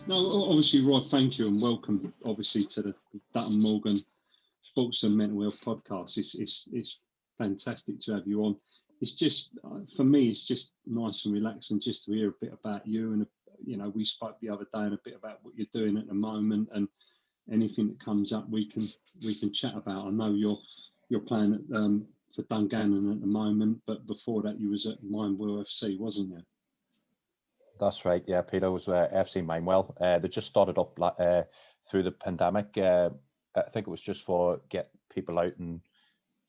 No, obviously, Roy, thank you and welcome, obviously, to the Dutton Morgan Sports and Mental Health podcast. It's fantastic to have you on. It's just, for me, it's just nice and relaxing just to hear a bit about you. And, you know, we spoke the other day and a bit about what you're doing at the moment, and anything that comes up we can chat about. I know you're playing at, for Dungannon at the moment, but before that you was at Minewell FC, wasn't you? That's right, yeah, Peter. Was FC Minewell. They just started up through the pandemic. I think it was just for get people out and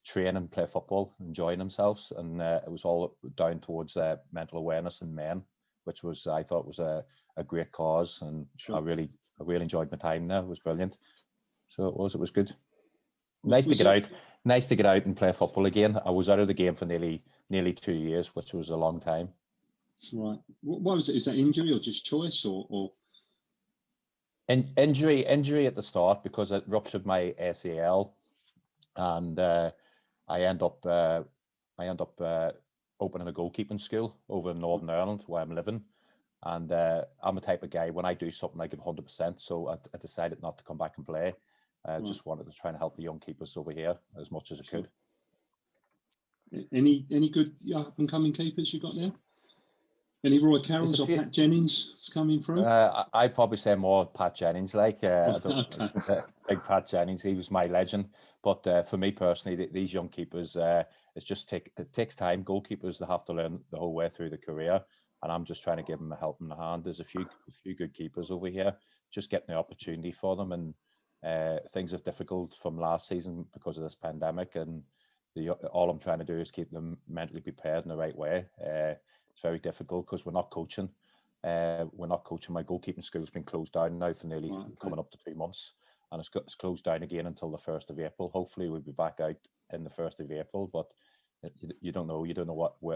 train and play football, enjoying themselves, and it was all down towards mental awareness in men, which was, I thought, was a great cause, and sure. I really enjoyed my time there. It was brilliant. So it was good. Nice to get out and play football again. I was out of the game for nearly 2 years, which was a long time. Right. What was it? Is that injury or just choice or? Injury at the start, because it ruptured my ACL, and I end up opening a goalkeeping school over in Northern Ireland where I'm living, and I'm the type of guy, when I do something I give 100%. So I decided not to come back and play. I just wanted to try and help the young keepers over here as much as I could. Any good up and coming keepers you got there? Any Roy Carrolls or Pat Jennings coming through? I'd probably say more Pat Jennings. I don't, Okay. Big Pat Jennings, he was my legend. But for me personally, these young keepers, it takes time. Goalkeepers, they have to learn the whole way through the career, and I'm just trying to give them a helping hand. There's a few good keepers over here, just getting the opportunity for them, and things are difficult from last season because of this pandemic, and all I'm trying to do is keep them mentally prepared in the right way. It's very difficult because we're not coaching. My goalkeeping school's been closed down now for nearly coming up to 2 months, and it's closed down again until the 1st of April. Hopefully we'll be back out in the 1st of April, but you don't know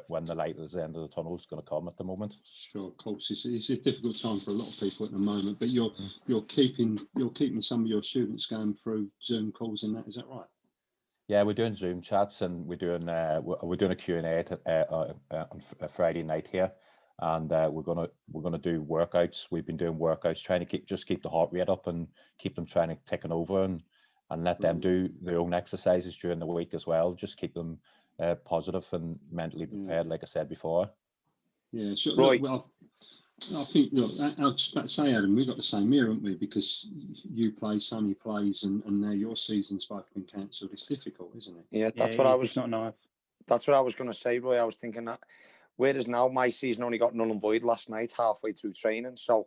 when the light at the end of the tunnel is going to come at the moment. Sure, of course, it's a difficult time for a lot of people at the moment. But you're keeping some of your students going through Zoom calls and that. Is that right? Yeah, we're doing Zoom chats, and we're doing a Q&A on a Friday night here, and we're gonna do workouts. We've been doing workouts, trying to keep the heart rate up and keep them trying to taking over, and let them do their own exercises during the week as well. Just keep them positive and mentally prepared, like I said before. Yeah, sure. Right. Well, I think, look, I was just about to say, Adam, we've got the same here, haven't we? Because you play, Sonny plays, and now your season's both been cancelled. It's difficult, isn't it? Yeah, that's what I was going to say, Roy. I was thinking that, whereas now my season only got null and void last night, halfway through training. So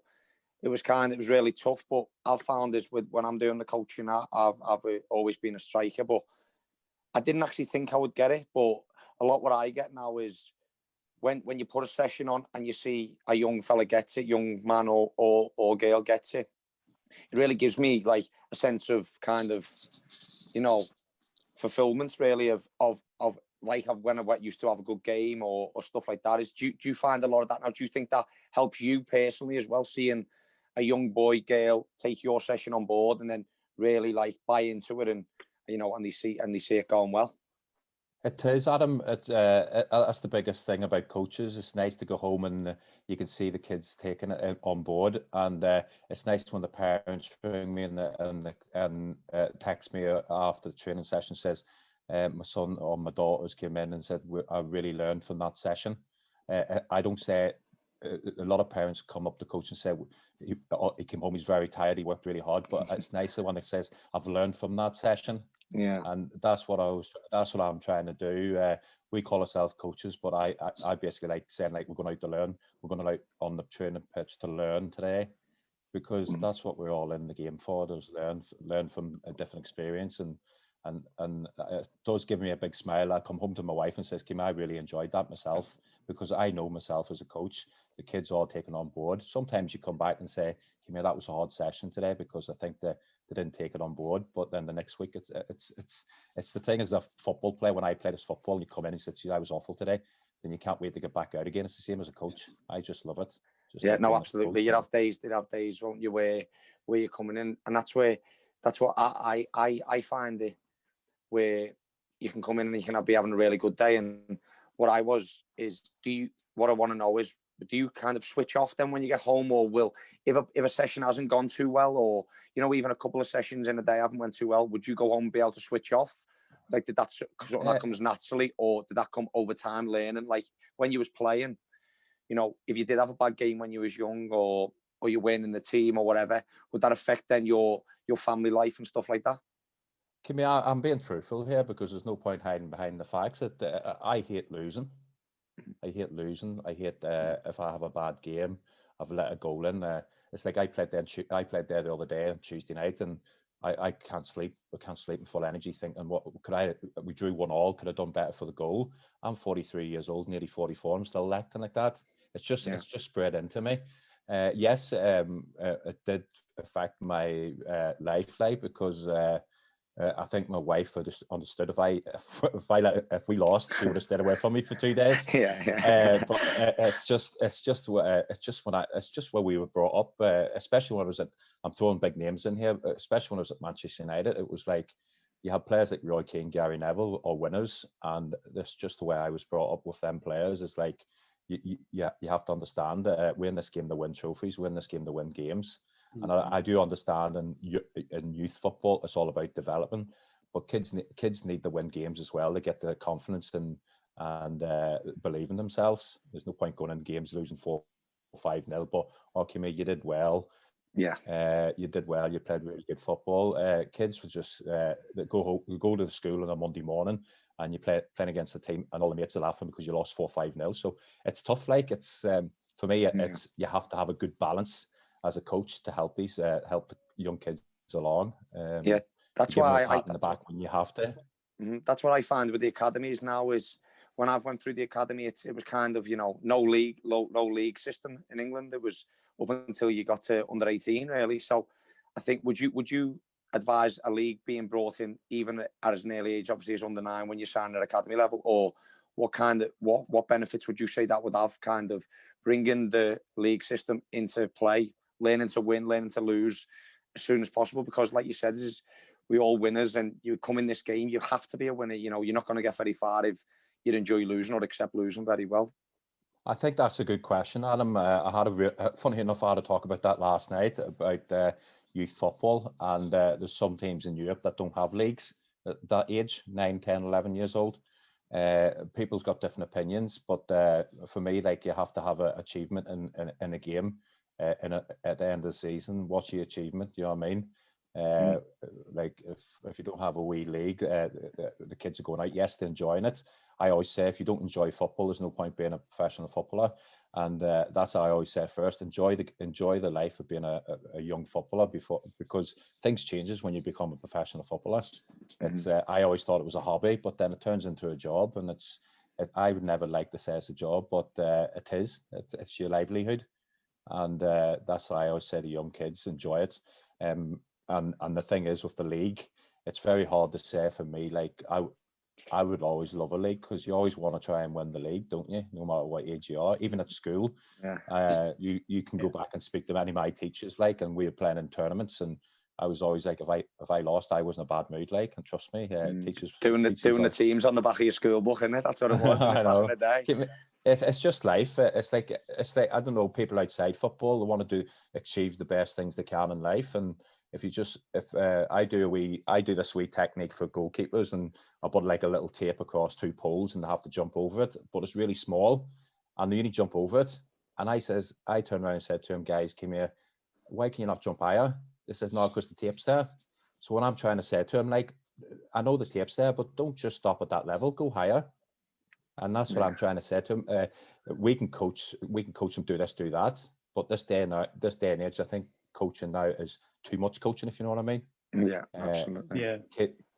it was really tough. But I've found is when I'm doing the coaching, I've always been a striker, but I didn't actually think I would get it. But a lot what I get now is, when you put a session on and you see a young fella gets it, young man or girl gets it, it really gives me like a sense of kind of, fulfillment really of like when I used to have a good game or stuff like that. Do you find a lot of that now? Do you think that helps you personally as well, seeing a young boy, girl take your session on board and then really like buy into it, and and they see it going well? It is, Adam. That's the biggest thing about coaches. It's nice to go home and you can see the kids taking it on board, and it's nice when the parents ring me and text me after the training session, says my son or my daughters came in and said I really learned from that session. I don't say. A lot of parents come up to coach and say he came home, he's very tired, he worked really hard, but it's nicer when it says I've learned from that session. Yeah, and that's what I'm trying to do. We call ourselves coaches, but I basically like saying, like, we're going out to learn. We're going out on the training pitch to learn today, because that's what we're all in the game for. There's learn from a different experience, and it does give me a big smile. I come home to my wife and says, Kim, I really enjoyed that myself, because I know myself as a coach. The kids are all taken on board. Sometimes you come back and say, Kim, that was a hard session today, because I think they didn't take it on board. But then the next week, it's the thing as a football player. When I played as football, you come in and say, I was awful today, then you can't wait to get back out again. It's the same as a coach. I just love it. No, absolutely. You'd have days, won't you, where you're coming in, and that's what I find it, where you can come in and you can be having a really good day. And what I want to know is, do you kind of switch off then when you get home, or if a session hasn't gone too well, or even a couple of sessions in a day haven't went too well, would you go home and be able to switch off? Like, did that something that comes naturally, or did that come over time learning? Like when you was playing, if you did have a bad game when you was young, or you weren't in the team or whatever, would that affect then your family life and stuff like that? Kimmy, I'm being truthful here, because there's no point hiding behind the facts that I hate losing. I hate if I have a bad game, I've let a goal in. It's like I played there the other day on Tuesday night, and I can't sleep. I can't sleep in full energy, thinking, we drew 1-1, could have done better for the goal. I'm 43 years old, nearly 44. I'm still acting like that. It's just spread into me. Yes, it did affect my life, because I think my wife would have understood if we lost, she would have stayed away from me for 2 days. But it's just where we were brought up, especially when I was I'm throwing big names in here, especially when I was at Manchester United. It was like you had players like Roy Keane, Gary Neville, or winners, and that's just the way I was brought up with them players. It's like you have to understand we're in this game to win trophies, we're in this game to win games. And I do understand in youth football, it's all about developing, but kids need to win games as well to get the confidence and believe in themselves. There's no point going in games losing 4-5-0. But okay, mate, you did well. Yeah, you did well. You played really good football. Kids would just go to the school on a Monday morning, and you playing against a team, and all the mates are laughing because you lost 4-5-0. So it's tough. Like it's for me, it's you have to have a good balance as a coach to help help young kids along. That's why I in the back when you have to. That's what I find with the academies now is when I've went through the academy, it was kind of no league system in England. It was up until you got to under 18 really. So I think would you advise a league being brought in even at as an early age, obviously as under 9 when you sign at academy level, or what benefits would you say that would have, kind of bringing the league system into play, learning to win, learning to lose as soon as possible? Because like you said, we all winners, and you come in this game, you have to be a winner. You're not going to get very far if you enjoy losing or accept losing very well. I think that's a good question, Adam. I had funny enough, I had a talk about that last night about youth football, and there's some teams in Europe that don't have leagues at that age, 9, 10, 11 years old. People's got different opinions, but for me, like, you have to have an achievement in a game. At the end of the season, what's your achievement? You know what I mean? Like if you don't have a wee league, the kids are going out, yes, they're enjoying it. I always say, if you don't enjoy football, there's no point being a professional footballer, and that's how I always say first, enjoy the life of being a young footballer because things changes when you become a professional footballer. It's I always thought it was a hobby, but then it turns into a job, and I would never like to say it's a job, but it is. It's your livelihood, and that's why I always say to young kids, enjoy it. And the thing is, with the league, it's very hard to say for me. Like I would always love a league, because you always want to try and win the league, don't you? No matter what age you are, even at school. You can go back and speak to many of my teachers, like, and we were playing in tournaments, and I was always like, if I lost, I was in a bad mood, like, and trust me, teachers doing the teams on the back of your school book, isn't it? That's what it was back in the day. It's just life. It's like I don't know, people outside football, they want to achieve the best things they can in life, and I do this wee technique for goalkeepers, and I put like a little tape across 2 poles, and they have to jump over it, but it's really small, and they only jump over it. And I turned around and said to him, guys, come here, why can you not jump higher? They said, no, because the tape's there. So what I'm trying to say to him, like, I know the tape's there, but don't just stop at that level, go higher. And that's what I'm trying to say to him. We can coach them, do this, do that, but this day and age, I think coaching now is too much coaching, if you know what I mean. Yeah, absolutely.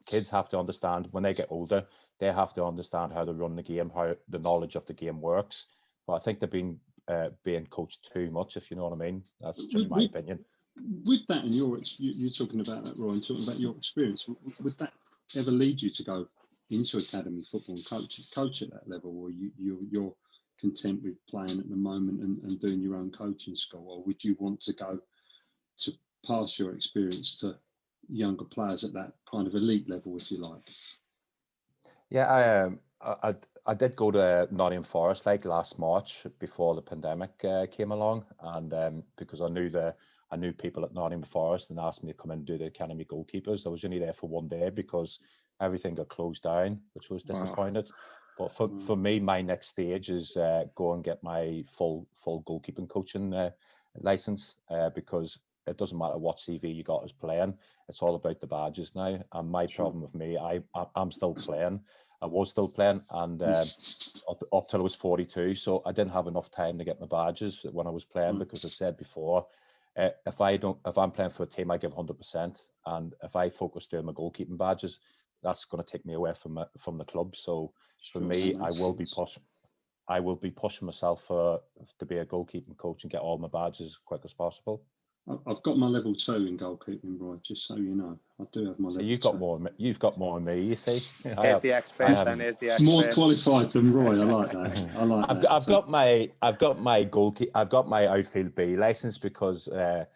Kids have to understand, when they get older, they have to understand how to run the game, how the knowledge of the game works. But I think they're being coached too much, if you know what I mean. That's just my opinion. With that, and you're talking about that, Roy, and talking about your experience, would that ever lead you to go into academy football and coach at that level, or you're content with playing at the moment and doing your own coaching school, or would you want to go to pass your experience to younger players at that kind of elite level, if you like? Yeah, I did go to Nottingham Forest like last March before the pandemic came along, and because I knew people at Nottingham Forest and asked me to come in and do the academy goalkeepers. I was only there for one day because everything got closed down, which was disappointed. But for me, my next stage is go and get my full goalkeeping coaching license, because it doesn't matter what CV you got as playing. It's all about the badges now. And my problem with me, I'm still playing. I was still playing, and up till I was 42. So I didn't have enough time to get my badges when I was playing, because I said before, if I'm playing for a team, I give 100%, and if I focus doing my goalkeeping badges, that's going to take me away from the club. So for me, I will be pushing myself to be a goalkeeping coach and get all my badges as quick as possible. I've got my level 2 in goalkeeping, Roy. Just so you know, I do have my level 2. You've got more than me. You see, There's the expert. Then there's the expert. More qualified than Roy. I like that. I've got my outfield B license, because I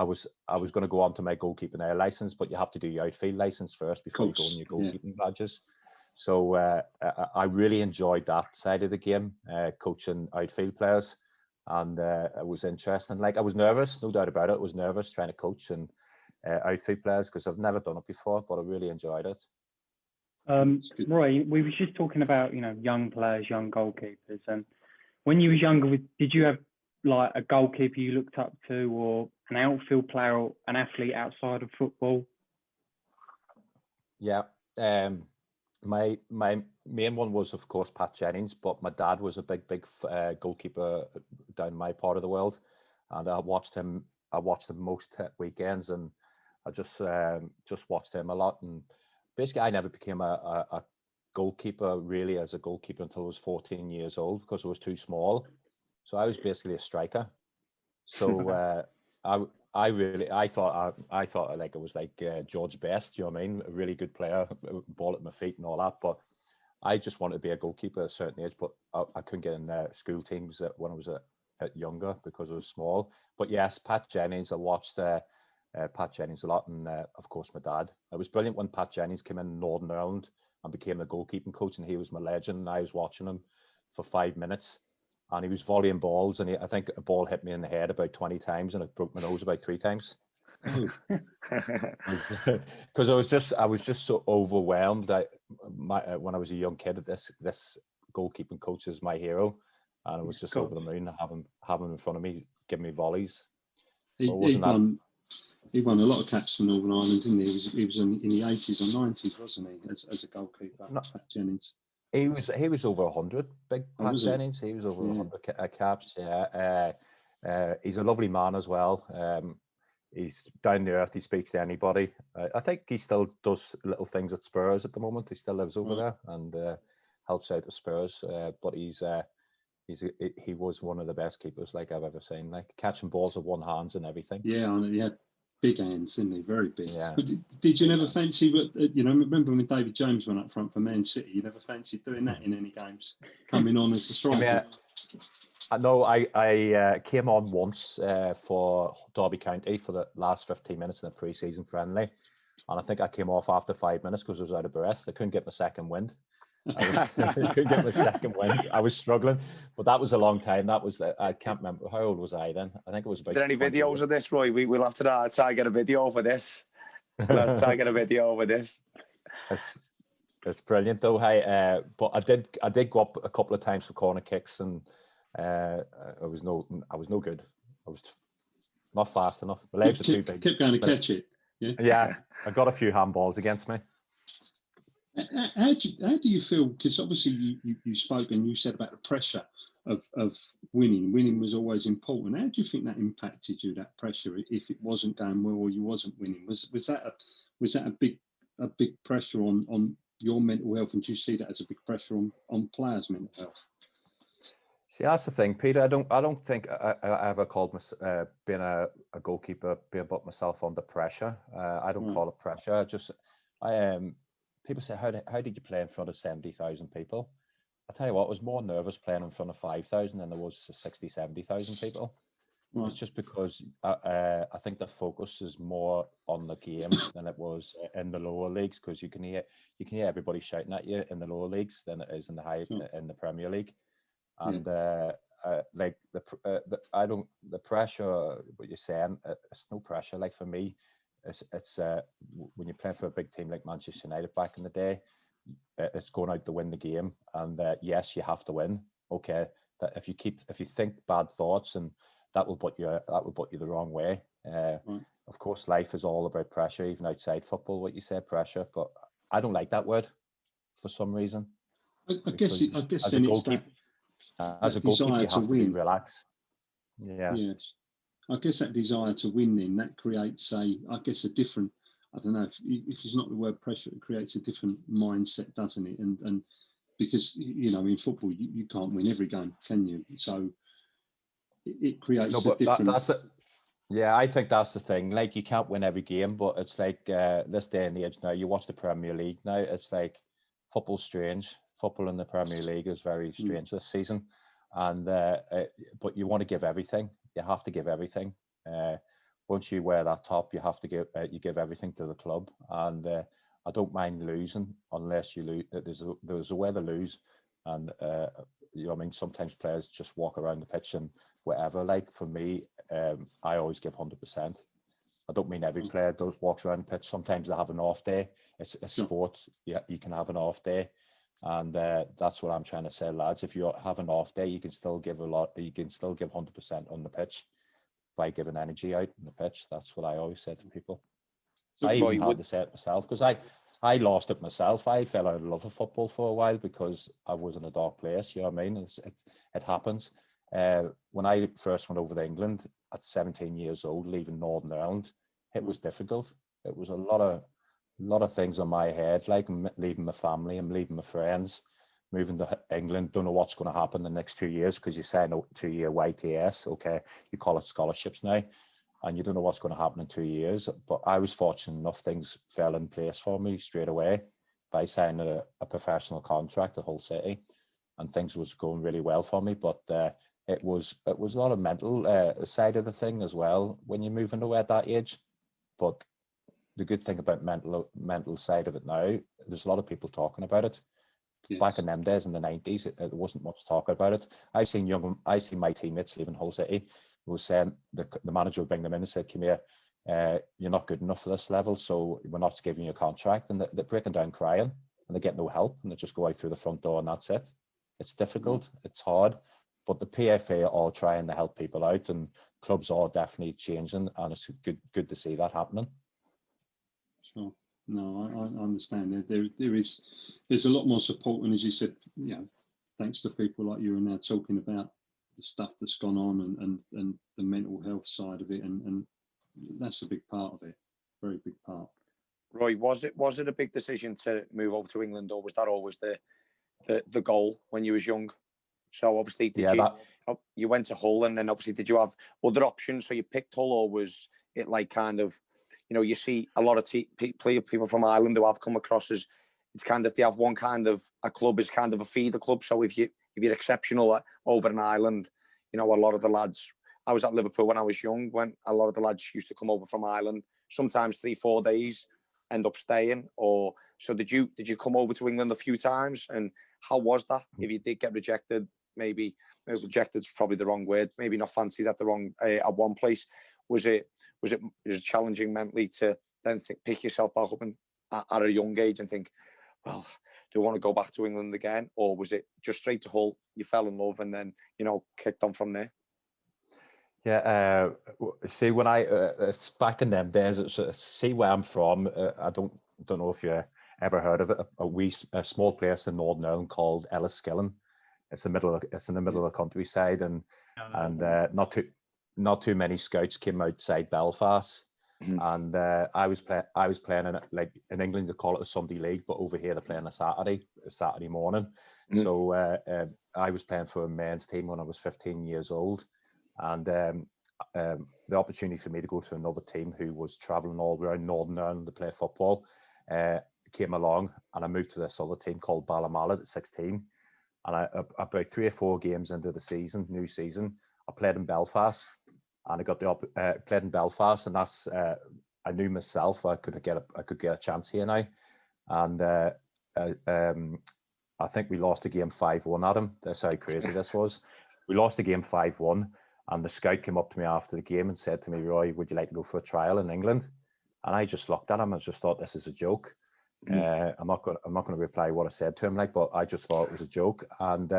was going to go on to my goalkeeping A license, but you have to do your outfield license first before you go on your goalkeeping badges. So I really enjoyed that side of the game, coaching outfield players. And it was interesting. Like, I was nervous, no doubt about it. I was nervous trying to coach and outfield players, because I've never done it before, but I really enjoyed it. Roy, we were just talking about, young players, young goalkeepers. And when you was younger, did you have like a goalkeeper you looked up to, or an outfield player, or an athlete outside of football? Yeah. My main one was, of course, Pat Jennings, but my dad was a big goalkeeper down my part of the world, and I watched him most weekends, and I just watched him a lot. And basically, I never became a goalkeeper really as a goalkeeper until I was 14 years old, because I was too small. So I was basically a striker. So I thought like I was like George Best, you know what I mean? A really good player, ball at my feet and all that. But I just wanted to be a goalkeeper at a certain age, but I couldn't get in school teams when I was younger because I was small. But yes, Pat Jennings, I watched Pat Jennings a lot, and of course my dad. It was brilliant when Pat Jennings came in Northern Ireland and became the goalkeeping coach, and he was my legend. And I was watching him for 5 minutes. And he was volleying balls, and I think a ball hit me in the head about 20 times, and it broke my nose about 3 times. Because I was just so overwhelmed. When I was a young kid, this goalkeeping coach is my hero, and I was just over the moon to have him in front of me, giving me volleys. He won a lot of caps for Northern Ireland, didn't he? He was in the 80s or 90s, wasn't he, as a goalkeeper? Pat Jennings. He was over 100. Big Pat Jennings. He was over 100 caps. Yeah. He's a lovely man as well. He's down to earth. He speaks to anybody. I think he still does little things at Spurs at the moment. He still lives over there and helps out the Spurs. But he was one of the best keepers like I've ever seen. Like, catching balls with one hand and everything. Yeah. Big hands, didn't he? Very big. Yeah. But did you never fancy, remember when David James went up front for Man City? You never fancied doing that in any games, coming on as a striker? I know I came on once for Derby County for the last 15 minutes in a pre-season friendly, and I think I came off after 5 minutes because I was out of breath. I couldn't get my second wind. I was struggling, but that was a long time. I can't remember, how old was I then? I think it was about. Are there any videos of this, Roy? We'll have to try and get a video for this. It's brilliant though. Hey, but I did go up a couple of times for corner kicks, and I was no good. I was not fast enough. My legs were too big. Kept going to catch it. Yeah, I got a few handballs against me. How do you feel? Because obviously you spoke and you said about the pressure of winning. Winning was always important. How do you think that impacted you? That pressure, if it wasn't going well or you wasn't winning, was that a big pressure on your mental health? And do you see that as a big pressure on players' mental health? See, that's the thing, Peter. I don't think I ever called being a goalkeeper being put myself under pressure. I don't call it pressure. People say, how did you play in front of 70,000 people? I tell you what, I was more nervous playing in front of 5,000 than there was 60, 70,000 people. Right. It's just because I think the focus is more on the game than it was in the lower leagues, because you can hear everybody shouting at you in the lower leagues than it is in the Premier League, and like the pressure. What you're saying, it's no pressure. Like for me, it's when you're playing for a big team like Manchester United back in the day, it's going out to win the game, and yes, you have to win. Okay, that if you think bad thoughts, and that will put you the wrong way. Of course, life is all about pressure, even outside football. What you said, pressure, but I don't like that word for some reason. I guess then it's that as a goalkeeper, you have to be relaxed. Yeah. Yes. I guess that desire to win, then that creates a different. I don't know if it's not the word pressure, it creates a different mindset, doesn't it? And because in football you can't win every game, can you? So it creates a different. Yeah, I think that's the thing. Like, you can't win every game, but it's like this day and age now. You watch the Premier League now. It's like football's strange. Football in the Premier League is very strange this season, and but you want to give everything. You have to give everything. Once you wear that top, you have to give everything to the club. And I don't mind losing unless you lose. There's a way to lose, and sometimes players just walk around the pitch and whatever. Like for me, I always give 100%. I don't mean every player walks around the pitch. Sometimes they have an off day. It's a sport. Yeah, you can have an off day, and that's what I'm trying to say, lads. If you have an off day, you can still give a lot. You can still give 100% on the pitch by giving energy out on the pitch. That's what I always say to people. I even had to say it myself, because I lost it myself. I fell out of love with football for a while because I was in a dark place. You know what I mean? It happens. When I first went over to England at 17 years old, leaving Northern Ireland, it was difficult. It was a lot of things on my head, like I'm leaving my family, I'm leaving my friends, moving to England, don't know what's going to happen the next 2 years, because you sign a 2-year YTS, okay, you call it scholarships now, and you don't know what's going to happen in 2 years. But I was fortunate enough, things fell in place for me straight away by signing a professional contract at Hull City, and things was going really well for me. But it was a lot of mental side of the thing as well when you're moving away at that age. But the good thing about mental side of it now, there's a lot of people talking about it. Yes. Back in them days in the 90s, there wasn't much talk about it. I seen my teammates leaving Hull City who was saying the manager would bring them in and said, "Come here, you're not good enough for this level, so we're not giving you a contract." And they're breaking down crying, and they get no help, and they just go out through the front door, and that's it. It's difficult, it's hard, but the PFA are all trying to help people out, and clubs are definitely changing, and it's good to see that happening. Sure. No, I understand. There's a lot more support, and as you said, thanks to people like you are now talking about the stuff that's gone on and the mental health side of it, and that's a big part of it, very big part. Roy, was it a big decision to move over to England, or was that always the goal when you was young? So obviously, you went to Hull, and then obviously, did you have other options? So you picked Hull, or was it like kind of, you see a lot of people from Ireland who I've come across as, it's kind of, they have one kind of, a club is kind of a feeder club. So if you're exceptional over in Ireland, a lot of the lads, I was at Liverpool when I was young, when a lot of the lads used to come over from Ireland, sometimes 3-4 days, end up staying. Or so did you come over to England a few times, and how was that? If you did get rejected, maybe rejected's probably the wrong word, maybe not fancied at at one place, was it challenging mentally to then pick yourself back up at a young age and think, well, do I want to go back to England again? Or was it just straight to Hull, you fell in love, and then kicked on from there? Yeah, see, when it's back in them days, see where I'm from. I don't know if you ever heard of it. A small place in Northern Ireland called Enniskillen. It's in the middle of the countryside, and not too many scouts came outside Belfast. And I was playing in it, like in England they call it a Sunday league, but over here they're playing a Saturday morning. So I was playing for a men's team when I was 15 years old, and the opportunity for me to go to another team who was travelling all around Northern Ireland to play football came along, and I moved to this other team called Ballymallet at 16. And about 3 or 4 games into the new season, I played in Belfast, and I got played in Belfast, and that's I knew myself I could get a chance here now, and I think we lost the game 5-1 at him. That's how crazy this was. We lost the game 5-1, and the scout came up to me after the game and said to me, "Roy, would you like to go for a trial in England?" And I just looked at him and just thought, this is a joke. I'm not going to reply what I said to him, but I just thought it was a joke. And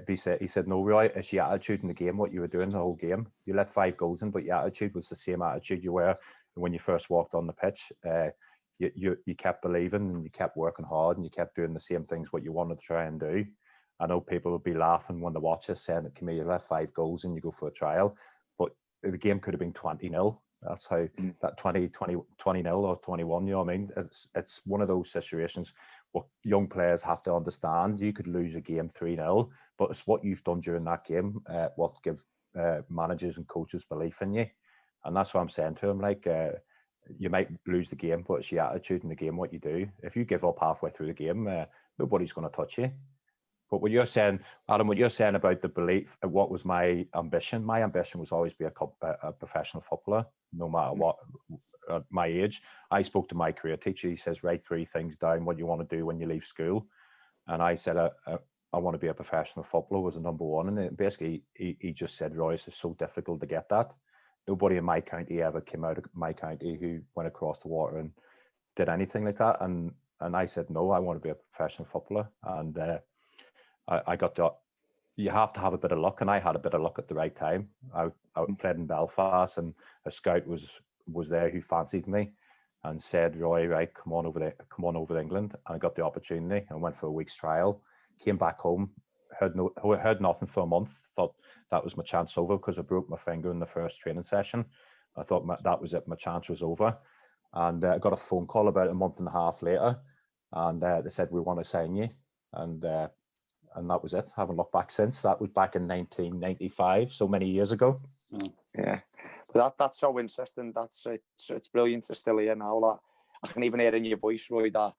he said, "No, Roy, it's your attitude in the game, what you were doing the whole game. You let 5 goals in, but your attitude was the same attitude you were when you first walked on the pitch. You kept believing, and you kept working hard, and you kept doing the same things what you wanted to try and do. I know people would be laughing when they watch us saying, come here, you let 5 goals and you go for a trial, but the game could have been 20-0. That's how that 20-0 or 21, you know what I mean? It's one of those situations what young players have to understand. You could lose a game 3-0, but it's what you've done during that game what give managers and coaches belief in you. And that's what I'm saying to him, you might lose the game, but it's your attitude in the game, what you do. If you give up halfway through the game, nobody's going to touch you. But what you're saying, Adam, what you're saying about the belief, what was my ambition was always be a professional footballer, no matter what, my age. I spoke to my career teacher. He says, write 3 things down, what you want to do when you leave school. And I said, I want to be a professional footballer was a number 1. And basically, he just said, Roy, it's so difficult to get that. Nobody in my county ever came out of my county who went across the water and did anything like that. And I said, no, I want to be a professional footballer. And I got to, you have to have a bit of luck, and I had a bit of luck at the right time. I played in Belfast, and a scout was there who fancied me and said, Roy, right, come on over to England. And I got the opportunity and went for a week's trial, came back home, heard nothing for a month, thought that was my chance over because I broke my finger in the first training session. I thought that was it, my chance was over. And I got a phone call about a month and a half later, and they said, we want to sign you. And that was it. I haven't looked back since. That was back in 1995, so many years ago. Yeah, but that's so interesting. It's brilliant to still hear now. Like, I can even hear in your voice, Roy, that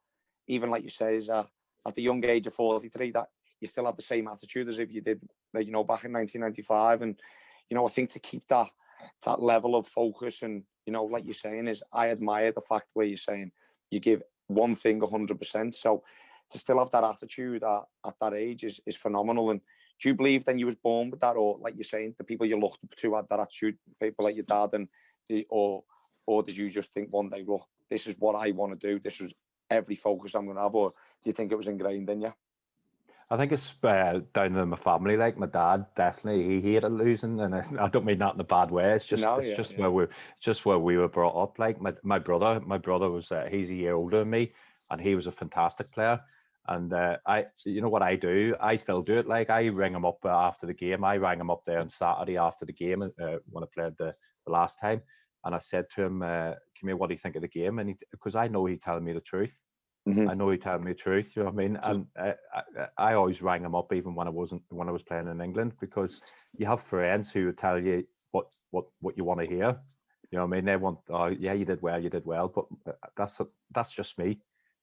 even like you say, is at the young age of 43, that you still have the same attitude as if you did, back in 1995. And I think to keep that level of focus, and like you're saying, is I admire the fact where you're saying you give one thing 100%. So to still have that attitude at that age is phenomenal. And do you believe then you was born with that, or like you're saying, the people you looked up to had that attitude, people like your dad, or did you just think one day, look, this is what I want to do, this is every focus I'm going to have, or do you think it was ingrained in you? I think it's down to my family. Like my dad, definitely, he hated losing, and I don't mean that in a bad way. It's just where we were brought up. Like my brother was he's a year older than me, and he was a fantastic player. And what I do, I still do it. Like I ring him up after the game. I rang him up there on Saturday after the game when I played the last time, and I said to him, "Come here, what do you think of the game?" And because I know he'd tell me the truth. I know he'd tell me the truth. You know what I mean? And I always rang him up even when I was playing in England, because you have friends who would tell you what you want to hear. You know what I mean? They want, oh yeah, you did well, but that's just me.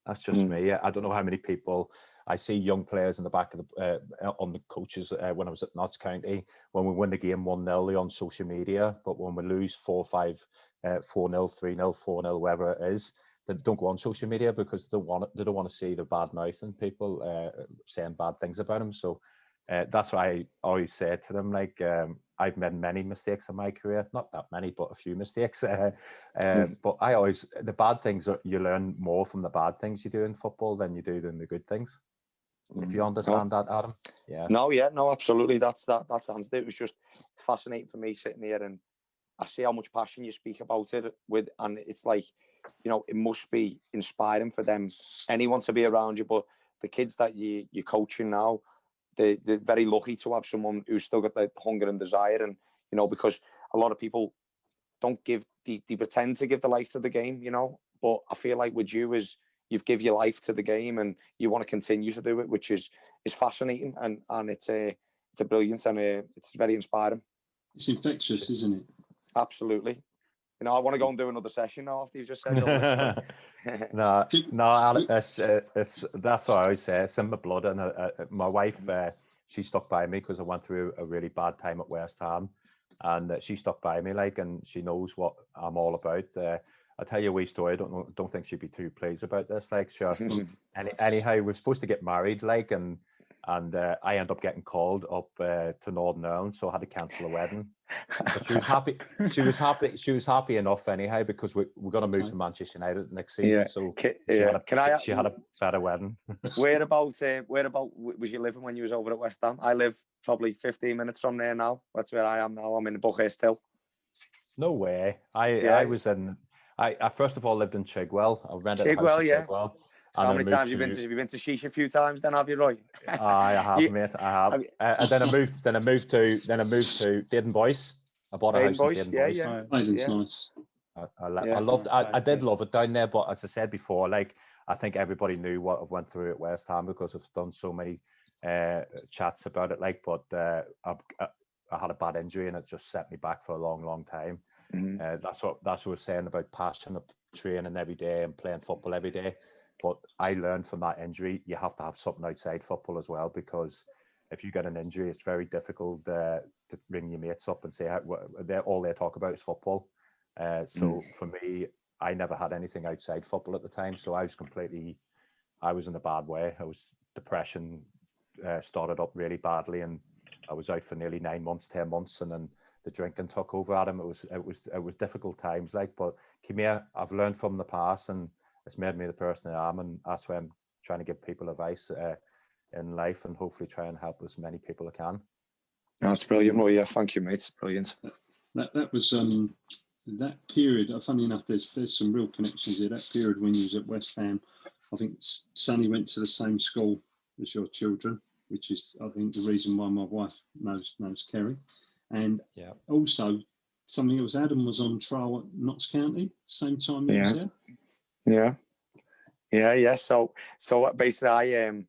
That's just me. I don't know how many people I see young players in the back of the on the coaches when I was at Notts County, when we win the game 1-0, they're on social media, but when we lose 4-5, 4-0, 3-0, 4-0, whatever it is, they don't go on social media because they don't want to see the bad mouth and people saying bad things about them. So that's what I always say to them. Like I've made many mistakes in my career, not that many, but a few mistakes. But the bad things you learn more from the bad things you do in football than you do than the good things. If you understand that, Adam. Yeah. No, absolutely. That's answered it. It was just fascinating for me sitting here, and I see how much passion you speak about it with, and it's like, it must be inspiring for them, anyone to be around you, but the kids that you're coaching now, they're very lucky to have someone who's still got the hunger and desire. And because a lot of people don't they pretend to give the life to the game, but I feel like with you is you've give your life to the game and you want to continue to do it, which is fascinating, and it's a brilliant, and it's very inspiring. It's infectious, isn't it? Absolutely. I want to go and do another session now after you've just said all this. No, that's what I always say. It's in my blood, and my wife, she stuck by me because I went through a really bad time at West Ham, and she stuck by me, like, and she knows what I'm all about. I'll tell you a wee story. I don't think she'd be too pleased about this. Like, sure. Anyhow, we're supposed to get married, like, and I ended up getting called up to Northern Ireland, so I had to cancel the wedding. But she was happy. She was happy enough anyhow, because we're going to move to Manchester United next season. Yeah. So she had a better wedding. Whereabouts was you living when you was over at West Ham? I live probably 15 minutes from there now. That's where I am now. I'm in Buckhurst still. No way. I was in. I first of all lived in Chigwell. I rented a house in Chigwell. So how many times have you been to Sheesh a few times? Then have you, Roy? I have, mate. I have. And then I moved to Dayton Boyce. I bought a house in Dayton Boyce. Yeah. Nice. I loved. I did love it down there, but as I said before, like, I think everybody knew what I went through at West Ham because I've done so many chats about it. Like, but I had a bad injury and it just set me back for a long, long time. That's what I was saying about passion of training every day and playing football every day. But I learned from that injury, you have to have something outside football as well, because if you get an injury, it's very difficult to ring your mates up and say all they talk about is football. So for me, I never had anything outside football at the time. So I was in a bad way. Depression started up really badly, and I was out for nearly 9 months, 10 months, and then the drinking took over at him. It was difficult times, like, but come here, I've learned from the past, and it's made me the person I am, and that's why I'm trying to give people advice in life, and hopefully try and help as many people I can. That's brilliant. Well, yeah, thank you, mate. It's brilliant. That was that period. Funny enough, there's some real connections here. That period when you was at West Ham, I think Sonny went to the same school as your children, which is, I think, the reason why my wife knows Kerry. And also something else, Adam was on trial at Notts County same time you was there. Yeah. So basically, I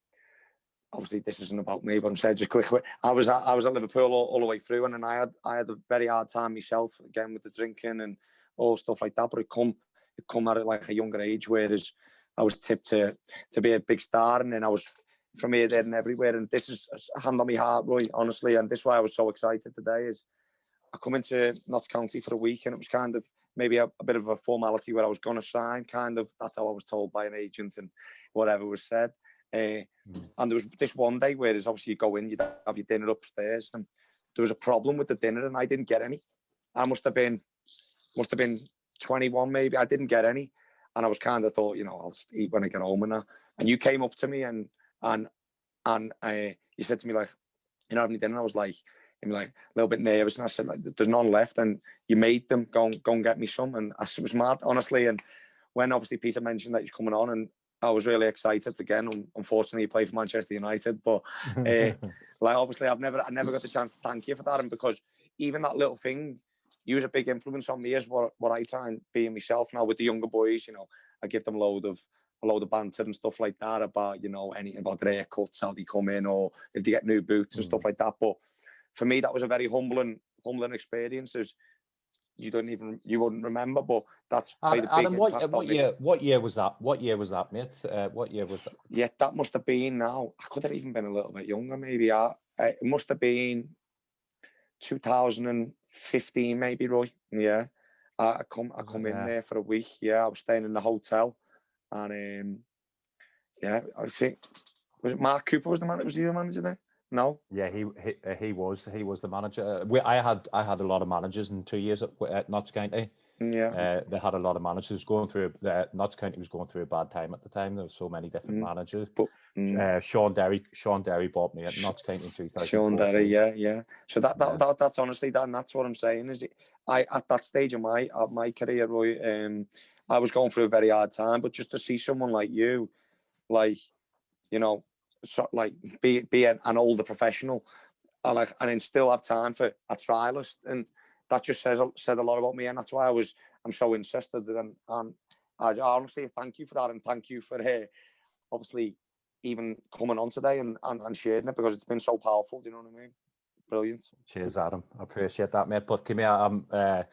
obviously this isn't about me, but I'm saying just quickly, I was at Liverpool all the way through, and then I had a very hard time myself, again with the drinking and all stuff like that. But it come at it like a younger age, whereas I was tipped to be a big star, and then I was from here, there, and everywhere. And this is a hand on my heart, Roy, honestly. And this is why I was so excited today. Is I come into Notts County for a week, and it was kind of maybe a bit of a formality where I was going to sign. Kind of that's how I was told by an agent and whatever was said. And there was this one day where obviously you go in, you'd have your dinner upstairs, and there was a problem with the dinner, and I didn't get any. I must have been 21 maybe. I didn't get any, and I was kind of thought, I'll just eat when I get home and that. And you came up to me and you said to me, like, you don't have any dinner? I was like, a little bit nervous, and I said, like, there's none left, and you made them go and get me some, and I was mad, honestly. And when obviously Peter mentioned that he's coming on, and I was really excited again. Unfortunately, he played for Manchester United, but like, obviously, I never got the chance to thank you for that, and because even that little thing, you was a big influence on me as what I try and be myself now with the younger boys. I give them a load of banter and stuff like that about anything about their haircuts, how they come in, or if they get new boots and stuff like that. But for me, that was a very humbling experience. You wouldn't remember, but that's played a big impact on me. What year was that? What year was that, mate? What year was that? Yeah, that must have been now. I could have even been a little bit younger, maybe. It must have been 2015, maybe, Roy. Yeah, I come in there for a week. Yeah, I was staying in the hotel, and I think was it Mark Cooper was the man? Was he the manager there? No. Yeah, he was the manager. I had a lot of managers in 2 years at Notts County. Yeah. They had a lot of managers going through. Notts County was going through a bad time at the time. There were so many different managers. But Sean Derry bought me at Notts County in 2004. Sean Derry, yeah. So that's honestly that, and that's what I'm saying. Is I at that stage of my career, Roy, I was going through a very hard time. But just to see someone like you, like, be an older professional, and then still have time for a trialist, and that just said a lot about me, and that's why I'm so interested. And I honestly thank you for that, and thank you for obviously even coming on today and sharing it, because it's been so powerful. Do you know what I mean? Brilliant. Cheers, Adam. I appreciate that, mate. But come here,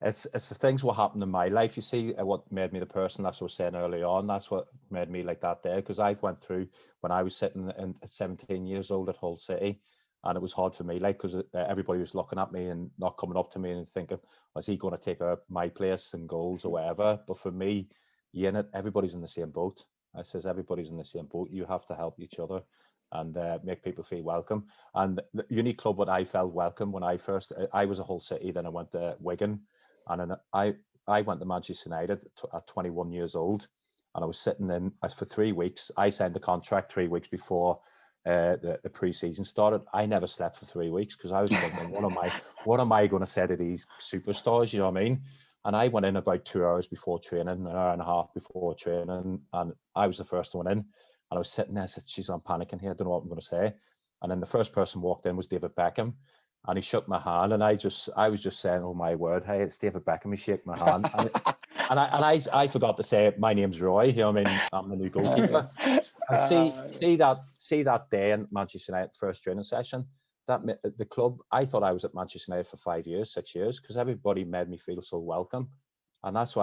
it's the things what happened in my life. You see, what made me the person, that's what I was saying earlier on. That's what made me like that there, because I went through when I was sitting at 17 years old at Hull City. And it was hard for me, like, because everybody was looking at me and not coming up to me and thinking, was he going to take my place in goals or whatever? But for me, everybody's in the same boat. I says, everybody's in the same boat. You have to help each other and make people feel welcome. And the unique club, what I felt welcome when I was a Hull City, then I went to Wigan, and then I went to Manchester United at 21 years old, and I was sitting in for 3 weeks. I signed the contract 3 weeks before the pre-season started. I never slept for 3 weeks because I was thinking, what am I going to say to these superstars? You know what I mean? And I went in about 2 hours before training, an hour and a half before training, and I was the first one in. And I was sitting there, I said, "Jeez, I'm panicking here. I don't know what I'm going to say." And then the first person walked in was David Beckham, and he shook my hand, and I was just saying, "Oh my word, hey, it's David Beckham." He shook my hand, and I forgot to say my name's Roy. You know what I mean? I'm the new goalkeeper. And see that day in Manchester United first training session. That the club, I thought I was at Manchester United for 5 years, 6 years, because everybody made me feel so welcome, and that's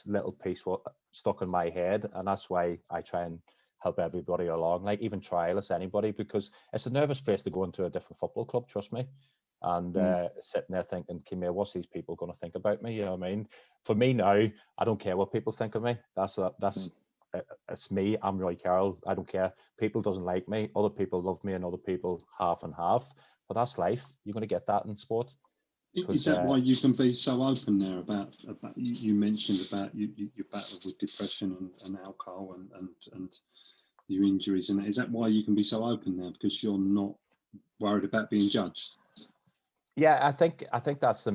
little piece what stuck in my head, and that's why I try and help everybody along, like even trialists, anybody, because it's a nervous place to go into a different football club, trust me. And sitting there thinking, Kim, what's these people going to think about me? You know what I mean? For me now, I don't care what people think of me. It's me. I'm Roy Carroll. I don't care. People doesn't like me. Other people love me, and other people half and half. But that's life. You're going to get that in sport. Is that why you can be so open there about you mentioned about your battle with depression and alcohol and your injuries, and is that why you can be so open there, because you're not worried about being judged? Yeah, I think that's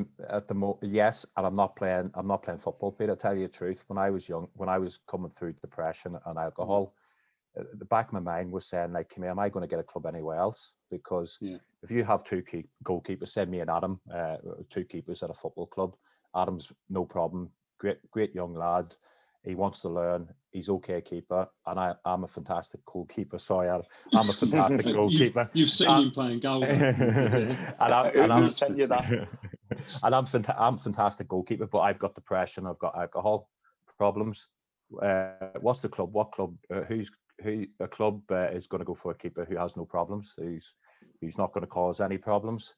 yes, and I'm not playing football, Peter. To tell you the truth, when I was young, when I was coming through depression and alcohol, the back of my mind was saying, like, come here, am I going to get a club anywhere else? Because if you have two goalkeepers, say me and Adam, two keepers at a football club, Adam's no problem, great young lad. He wants to learn. He's okay keeper, and I'm a fantastic goalkeeper. Sorry, I'm a fantastic goalkeeper. You've seen him playing goal. Who sent you that? And I'm fantastic goalkeeper, but I've got depression. I've got alcohol problems. What's the club? What club? A club is going to go for a keeper who has no problems, who's not going to cause any problems.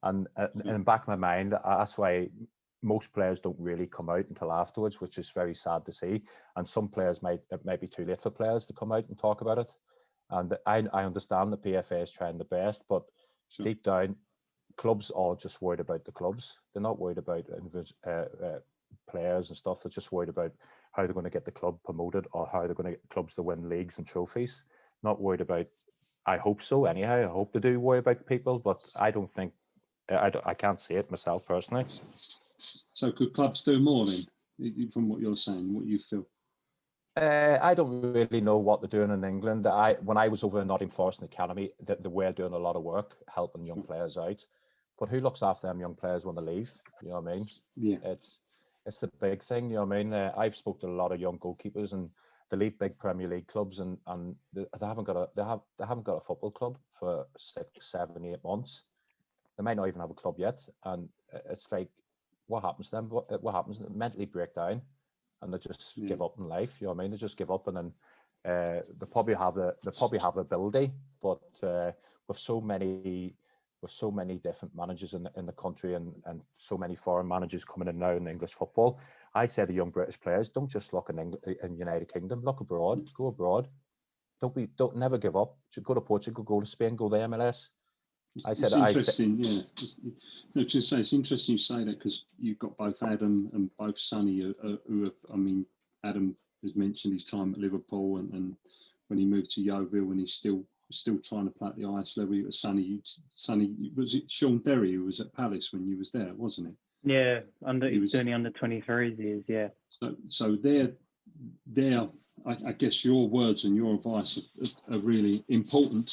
And in the back of my mind, that's why most players don't really come out until afterwards, which is very sad to see. And some players it might be too late for players to come out and talk about it. And I understand the PFA is trying the best, but deep down, clubs are just worried about the clubs. They're not worried about players and stuff. They're just worried about how they're going to get the club promoted or how they're going to get clubs to win leagues and trophies. Not worried about, I hope so anyhow, I hope they do worry about people, but I don't think, I can't see it myself personally. So could clubs do more then, from what you're saying, what you feel? I don't really know what they're doing in England. When I was over in Nottingham Forest Academy, they were doing a lot of work helping young players out. But who looks after them young players when they leave? You know what I mean? Yeah. It's the big thing. You know what I mean? I've spoken to a lot of young goalkeepers, and they leave big Premier League clubs, and they haven't got a football club for 6, 7, 8 months. They might not even have a club yet, and it's like, what happens to them? What happens? They mentally break down, and they just give up in life. You know what I mean? They just give up, and then they probably have the ability, but with so many different managers in the country, and so many foreign managers coming in now in English football, I say to young British players, don't just look in United Kingdom, look abroad, go abroad. Don't never give up. Go to Portugal, go to Spain, go to MLS. It's interesting. It's interesting you say that, because you've got both Adam and both Sonny who have, I mean, Adam has mentioned his time at Liverpool and when he moved to Yeovil, and he's still trying to play at the highest level. Sonny, was it Sean Derry who was at Palace when you was there, wasn't it? Yeah, he was doing the under 23s years, yeah. So they're I guess your words and your advice are really important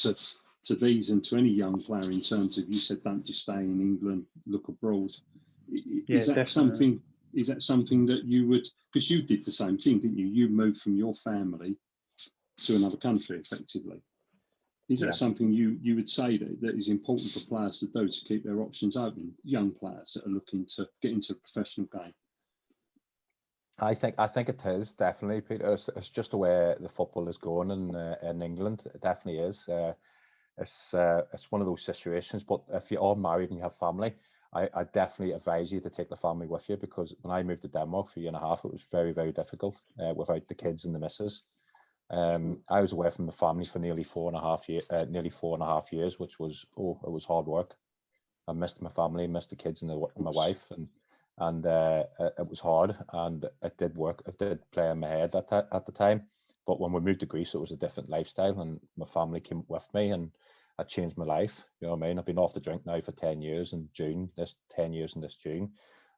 to these and to any young player, in terms of, you said, don't just stay in England, look abroad. Is that something that you would, because you did the same thing, didn't you? You moved from your family to another country, effectively. Is that something you would say that is important for players to do, to keep their options open, young players that are looking to get into a professional game? I think it is, definitely, Peter. It's just the way the football is going in England. It definitely is. it's one of those situations. But if you are married and you have family, I definitely advise you to take the family with you, because when I moved to Denmark for a year and a half, it was very, very difficult without the kids and the missus. I was away from the family for nearly 4.5 years, which was it was hard work. I missed my family, missed the kids and my wife, and it was hard, and it did work. It did play in my head at the time. But when we moved to Greece, it was a different lifestyle, and my family came with me, and it changed my life. You know what I mean? I've been off the drink now for 10 years in June. This 10 years in this June,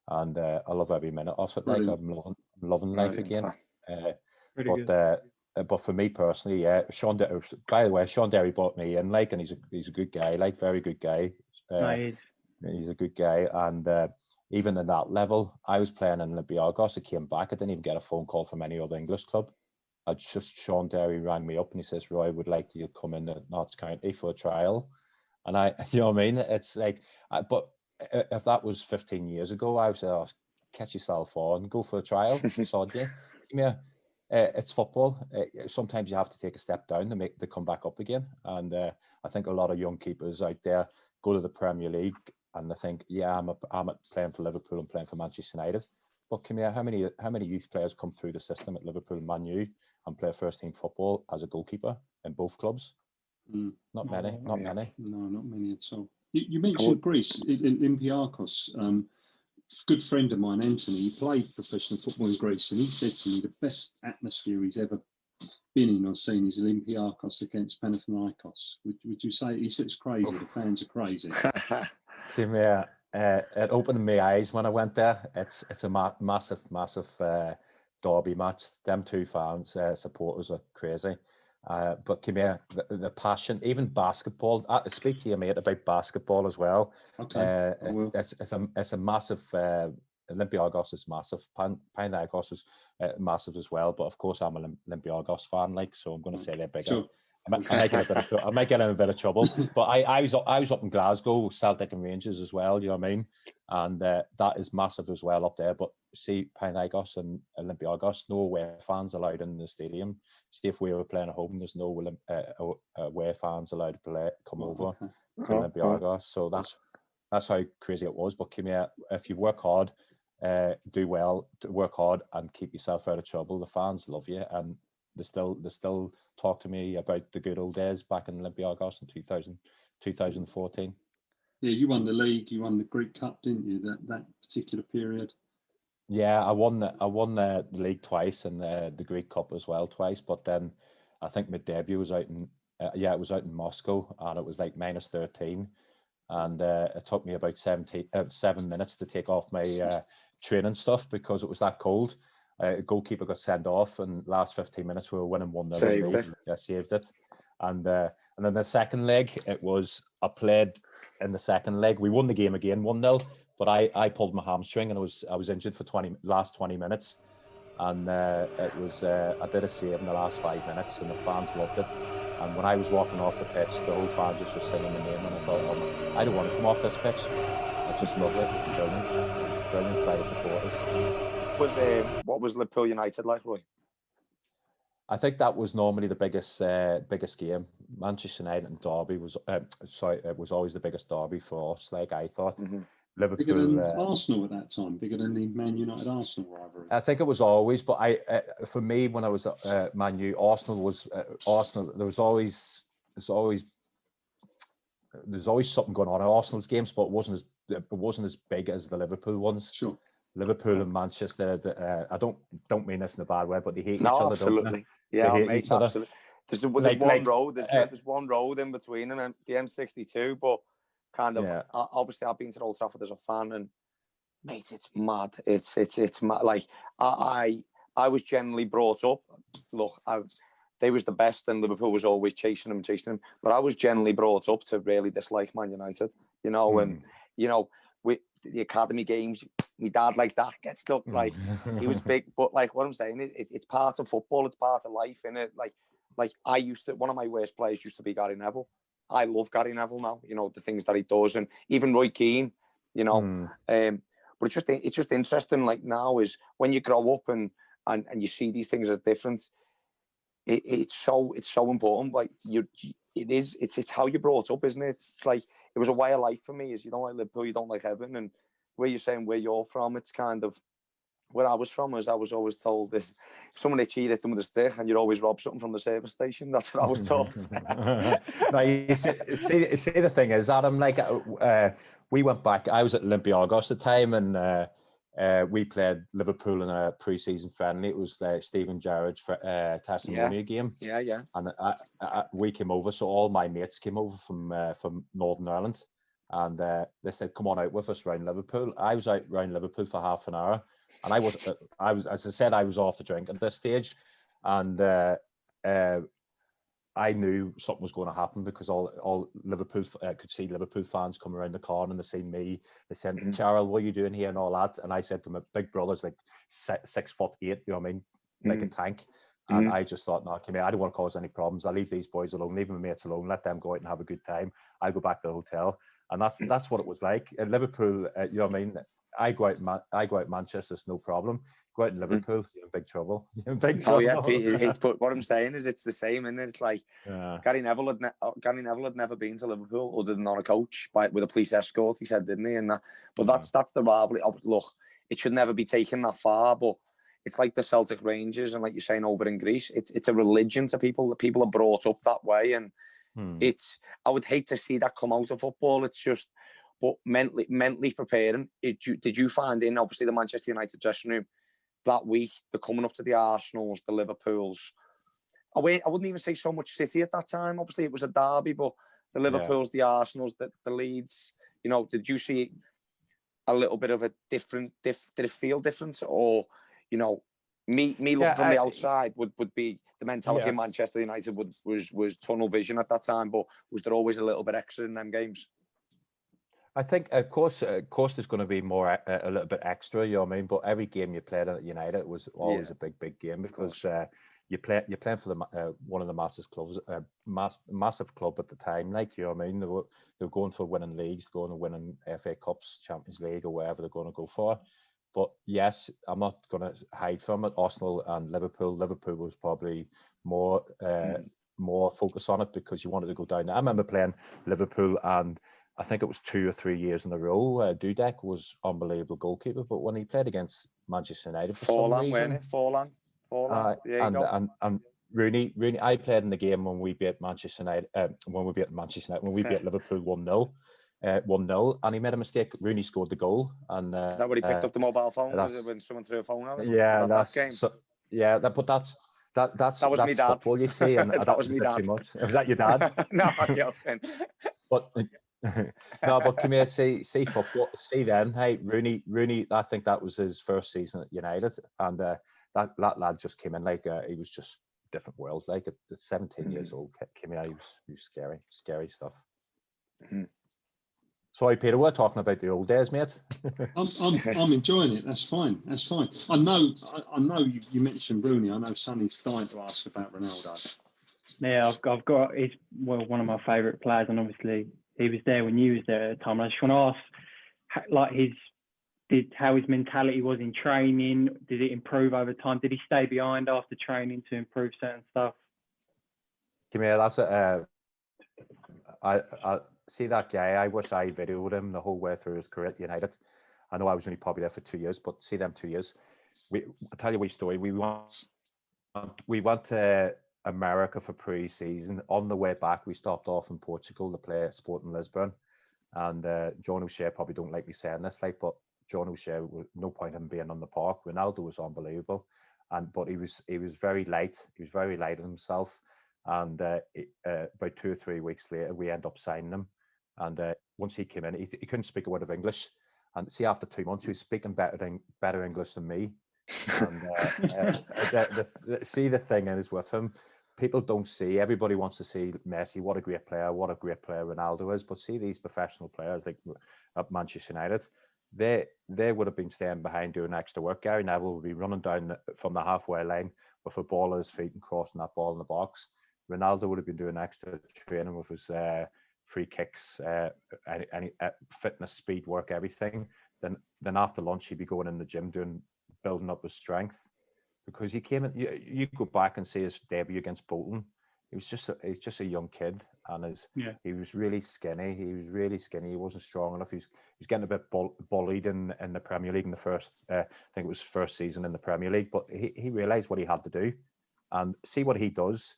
and I love every minute of it. Like, I'm loving life again. But for me personally, yeah, by the way, Sean Derry brought me in, like, and he's a good guy, like, very good guy. He's a good guy, and even in that level, I was playing in Olympiacos. I came back. I didn't even get a phone call from any other English club. Sean Derry rang me up and he says, "Roy, would like you to come in to Notts County for a trial." And you know what I mean? It's like, but if that was 15 years ago, I would say, "Oh, catch yourself on, go for a trial." Sod you. It's football. Sometimes you have to take a step down to come back up again. And I think a lot of young keepers out there go to the Premier League and they think, "Yeah, I'm playing for Liverpool and playing for Manchester United." But come here, how many youth players come through the system at Liverpool and Man U and play first team football as a goalkeeper in both clubs? Not many. No, not many at all. You mentioned Greece, Olympiacos. Good friend of mine, Anthony, he played professional football in Greece, and he said to me the best atmosphere he's ever been in or seen is Olympiacos against Panathinaikos. Would you say? He said it's crazy. The fans are crazy. See me, it opened my eyes when I went there. It's a massive derby match. Them two fans, supporters are crazy. But come here, the passion, even basketball. I speak to you, mate, about basketball as well. Okay. It's a massive. Olympiacos is massive. Panathinaikos is massive as well. But of course, I'm an Olympiacos fan, like, so I'm going to say they're bigger. Sure. I might get in a bit of trouble. But I was up in Glasgow, Celtic and Rangers as well. You know what I mean? And that is massive as well up there. But see, Panathinaikos and Olympiacos, no away fans allowed in the stadium. See, if we were playing at home, there's no away fans allowed to come over to Olympiacos. So that's how crazy it was. But come here, if you work hard, do well, work hard, and keep yourself out of trouble, the fans love you, and they still talk to me about the good old days back in Olympiacos in 2014. Yeah, you won the league, you won the Greek Cup, didn't you? That particular period. Yeah, I won the league twice and the Greek Cup as well twice. But then I think my debut was out in it was out in Moscow, and it was like -13, and it took me about 7 minutes to take off my training stuff because it was that cold. Goalkeeper got sent off, and last 15 minutes we were winning 1-0. Saved it. And then the second leg, I played in the second leg. We won the game again 1-0, but I pulled my hamstring and I was injured for last 20 minutes. And I did a save in the last 5 minutes, and the fans loved it. And when I was walking off the pitch, the whole fan just was singing my name, and I thought, "Oh, I don't want to come off this pitch." It's just lovely, brilliant by the supporters. What was Liverpool United like, Roy? I think that was normally the biggest game. Manchester United and Derby was it was always the biggest derby for us. Like, I thought, Liverpool bigger than Arsenal at that time, bigger than the Man United Arsenal rivalry. I think it was always, but for me, when I was at Man U, Arsenal was Arsenal. There's always something going on in Arsenal's games, but it wasn't as big as the Liverpool ones. Sure. Liverpool and Manchester, I don't mean this in a bad way, but they hate each other. Absolutely. Yeah, mate, absolutely. There's one road. There's one road in between them, the M62. But kind of, obviously, I've been to Old Trafford as a fan, and mate, it's mad. It's mad. Like, I was generally brought up. Look, they was the best, and Liverpool was always chasing them. But I was generally brought up to really dislike Man United. You know, and you know, with the academy games, my dad like that gets stuck. Like, he was big, but like what I'm saying, it's part of football. It's part of life, innit? Like one of my worst players used to be Gary Neville. I love Gary Neville now. You know, the things that he does, and even Roy Keane. You know, but it's just interesting. Like, now is when you grow up and you see these things as different. It's so important. Like, it's how you're brought up, isn't it? It's like, it was a way of life for me. Is you don't like Liverpool, you don't like heaven. And where you're saying where you're from, it's kind of where I was from. As I was always told, this: if someone hits you, hit them with a stick, and you'd always rob something from the service station. That's what I was taught. No, you see, the thing is, Adam, like, we went back. I was at Olympiacos at the time, and we played Liverpool in a pre-season friendly. It was Stephen Gerrard's testimonial game. Yeah. And we came over, so all my mates came over from Northern Ireland, and they said, "Come on out with us round Liverpool." I was out round Liverpool for half an hour, and I was, as I said, I was off the drink at this stage, and I knew something was going to happen because all Liverpool could see Liverpool fans come around the corner, and they seen me. They said, "Carroll, what are you doing here?" and all that. And I said to my big brother's like 6'8", you know what I mean, like a tank. And I just thought, no, come here, I don't want to cause any problems. I'll leave these boys alone, leave my mates alone, let them go out and have a good time. I'll go back to the hotel. And that's what it was like. At Liverpool, you know what I mean? I go out Manchester, it's no problem. Go out in Liverpool, you're in big trouble. You're in big trouble. Oh yeah, but what I'm saying is, it's the same, and it's like Gary Neville had never been to Liverpool other than on a coach with a police escort. He said, didn't he? And but that's the rivalry. Look, it should never be taken that far, but it's like the Celtic Rangers, and like you're saying over in Greece, it's a religion to people. That people are brought up that way, and I would hate to see that come out of football. It's just. But mentally preparing, did you find in, obviously, the Manchester United dressing room that week, the coming up to the Arsenals, the Liverpools, I wouldn't even say so much City at that time. Obviously, it was a derby, but the Liverpools, the Arsenals, the Leeds, you know, did you see a little bit of a different, did it feel different? Or, you know, me looking from the outside would be the mentality of Manchester United was tunnel vision at that time, but was there always a little bit extra in them games? I think, of course, there's going to be more, a little bit extra, you know what I mean? But every game you played at United was always a big game, because you're playing for the one of the massive clubs, massive club at the time, like, you know what I mean? They were going for winning leagues, going to winning FA Cups, Champions League, or wherever they're going to go for. But yes, I'm not going to hide from it. Arsenal and Liverpool was probably more focus on it, because you wanted to go down there. I remember playing Liverpool, and I think it was 2 or 3 years in a row. Dudek was unbelievable goalkeeper, but when he played against Manchester United for some reason, Forlan. And Rooney, I played in the game when we beat Manchester United. When we beat Liverpool 1-0, and he made a mistake. Rooney scored the goal, and is that when he picked up the mobile phone? Was it when someone threw a phone at him? Yeah, that game. So, yeah, that was me dad. Football, you see, and that was me dad. Too much. Was that your dad? No, I'm joking. But no, but come here, see football. See then, hey, Rooney. I think that was his first season at United, and that lad just came in like he was just different world. Like at 17 years old, came in. He was scary stuff. Sorry, Peter, we're talking about the old days, mate. I'm enjoying it. That's fine. I know you mentioned Rooney. I know Sonny's dying to ask about Ronaldo. Yeah, I've got. He's one of my favourite players, and obviously he was there when you was there at the time. I just want to ask, like, how his mentality was in training. Did it improve over time? Did he stay behind after training to improve certain stuff? Come here, that's it. I see that guy. I wish I videoed him the whole way through his career at United. I know I was only probably there for 2 years, but see them 2 years. I'll tell you a wee story. We went to America for pre-season. On the way back, we stopped off in Portugal to play Sporting Lisbon. And John O'Shea probably don't like me saying this, like, but John O'Shea, no point in being on the park. Ronaldo was unbelievable, but he was very light. He was very light on himself. And about 2 or 3 weeks later, we end up signing him. And once he came in, he couldn't speak a word of English. And see, after 2 months, he was speaking better English than me. And see, the thing is with him, people don't see. Everybody wants to see Messi. What a great player Ronaldo is. But see these professional players like at Manchester United, they would have been staying behind doing extra work. Gary Neville would be running down from the halfway line with a ball at his feet and crossing that ball in the box. Ronaldo would have been doing extra training with his free kicks, any fitness, speed work, everything. Then after lunch, he'd be going in the gym building up his strength, because he came in. You go back and see his debut against Bolton. he's just a young kid, and he was really skinny. He wasn't strong enough. He's getting a bit bullied in the Premier League in the first, I think it was first season in the Premier League. But he realised what he had to do, and see what he does.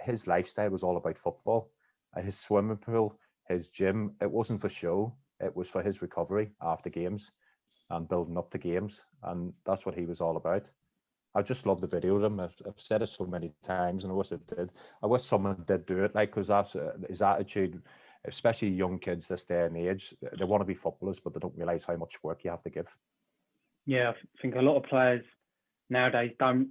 His lifestyle was all about football. His swimming pool, his gym. It wasn't for show. It was for his recovery after games and building up to games, and that's what he was all about. I just love the video of him. I've said it so many times, and I wish it did. I wish someone did do it, like, because that's his attitude, especially young kids this day and age. They want to be footballers, but they don't realise how much work you have to give. Yeah, I think a lot of players nowadays don't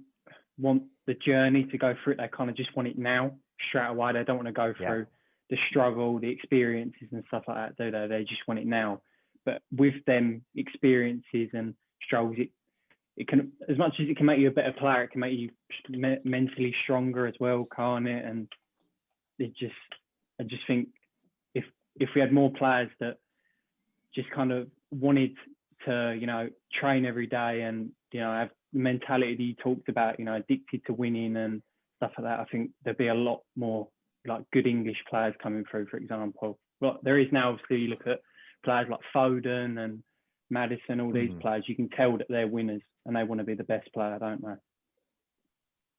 want the journey to go through it. They kind of just want it now, straight away. They don't want to go through the struggle, the experiences and stuff like that, do they? They just want it now. But with them experiences and struggles, it can, as much as it can make you a better player, it can make you mentally stronger as well, can't it? And I just think if we had more players that just kind of wanted to, train every day and, have the mentality that you talked about, addicted to winning and stuff like that, I think there'd be a lot more like good English players coming through, for example. Well, there is now, obviously, you look at players like Foden and Maddison, all these players, you can tell that they're winners and they want to be the best player, don't they?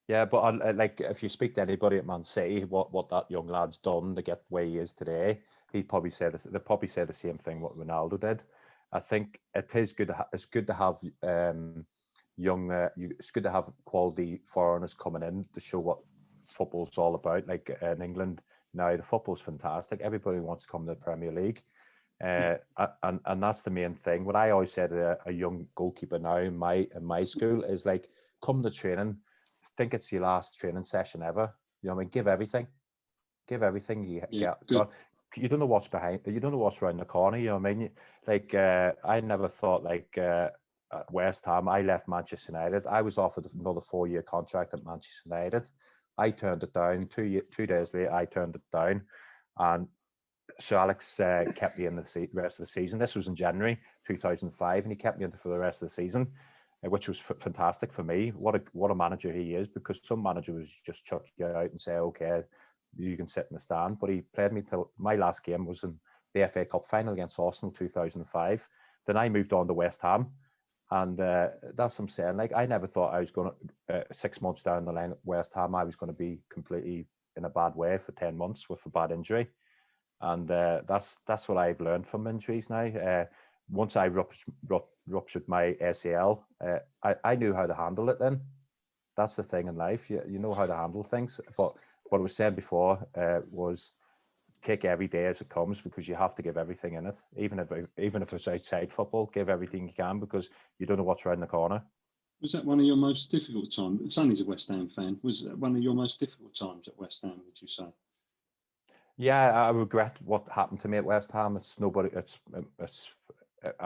Yeah, but like, if you speak to anybody at Man City, what that young lad's done to get where he is today, they'd probably say the same thing what Ronaldo did. I think it is good. It's good to have it's good to have quality foreigners coming in to show what football's all about. Like in England now, the football's fantastic. Everybody wants to come to the Premier League. And that's the main thing. What I always said to a young goalkeeper now in my school is, like, come to training, think it's your last training session ever. You know what I mean? Give everything you got. You don't know what's behind. You don't know what's around the corner. You know what I mean? Like, I never thought, like, at West Ham, I left Manchester United. I was offered another 4-year contract at Manchester United. I turned it down. 2 days later, I turned it down, and Sir Alex kept me in the rest of the season. This was in January 2005, and he kept me in for the rest of the season, which was fantastic for me. What a manager he is, because some managers just chuck you out and say, okay, you can sit in the stand. But he played me till my last game was in the FA Cup final against Arsenal 2005. Then I moved on to West Ham, and that's what I'm saying. Like, I never thought I was going to 6 months down the line at West Ham, I was going to be completely in a bad way for 10 months with a bad injury. And that's what I've learned from injuries now. Once I ruptured my ACL, I knew how to handle it then. That's the thing in life. You know how to handle things. But what I was saying before was take every day as it comes, because you have to give everything in it. Even if it's outside football, give everything you can, because you don't know what's around the corner. Was that one of your most difficult times? Sonny's a West Ham fan. Was that one of your most difficult times at West Ham, would you say? Yeah, I regret what happened to me at West Ham. I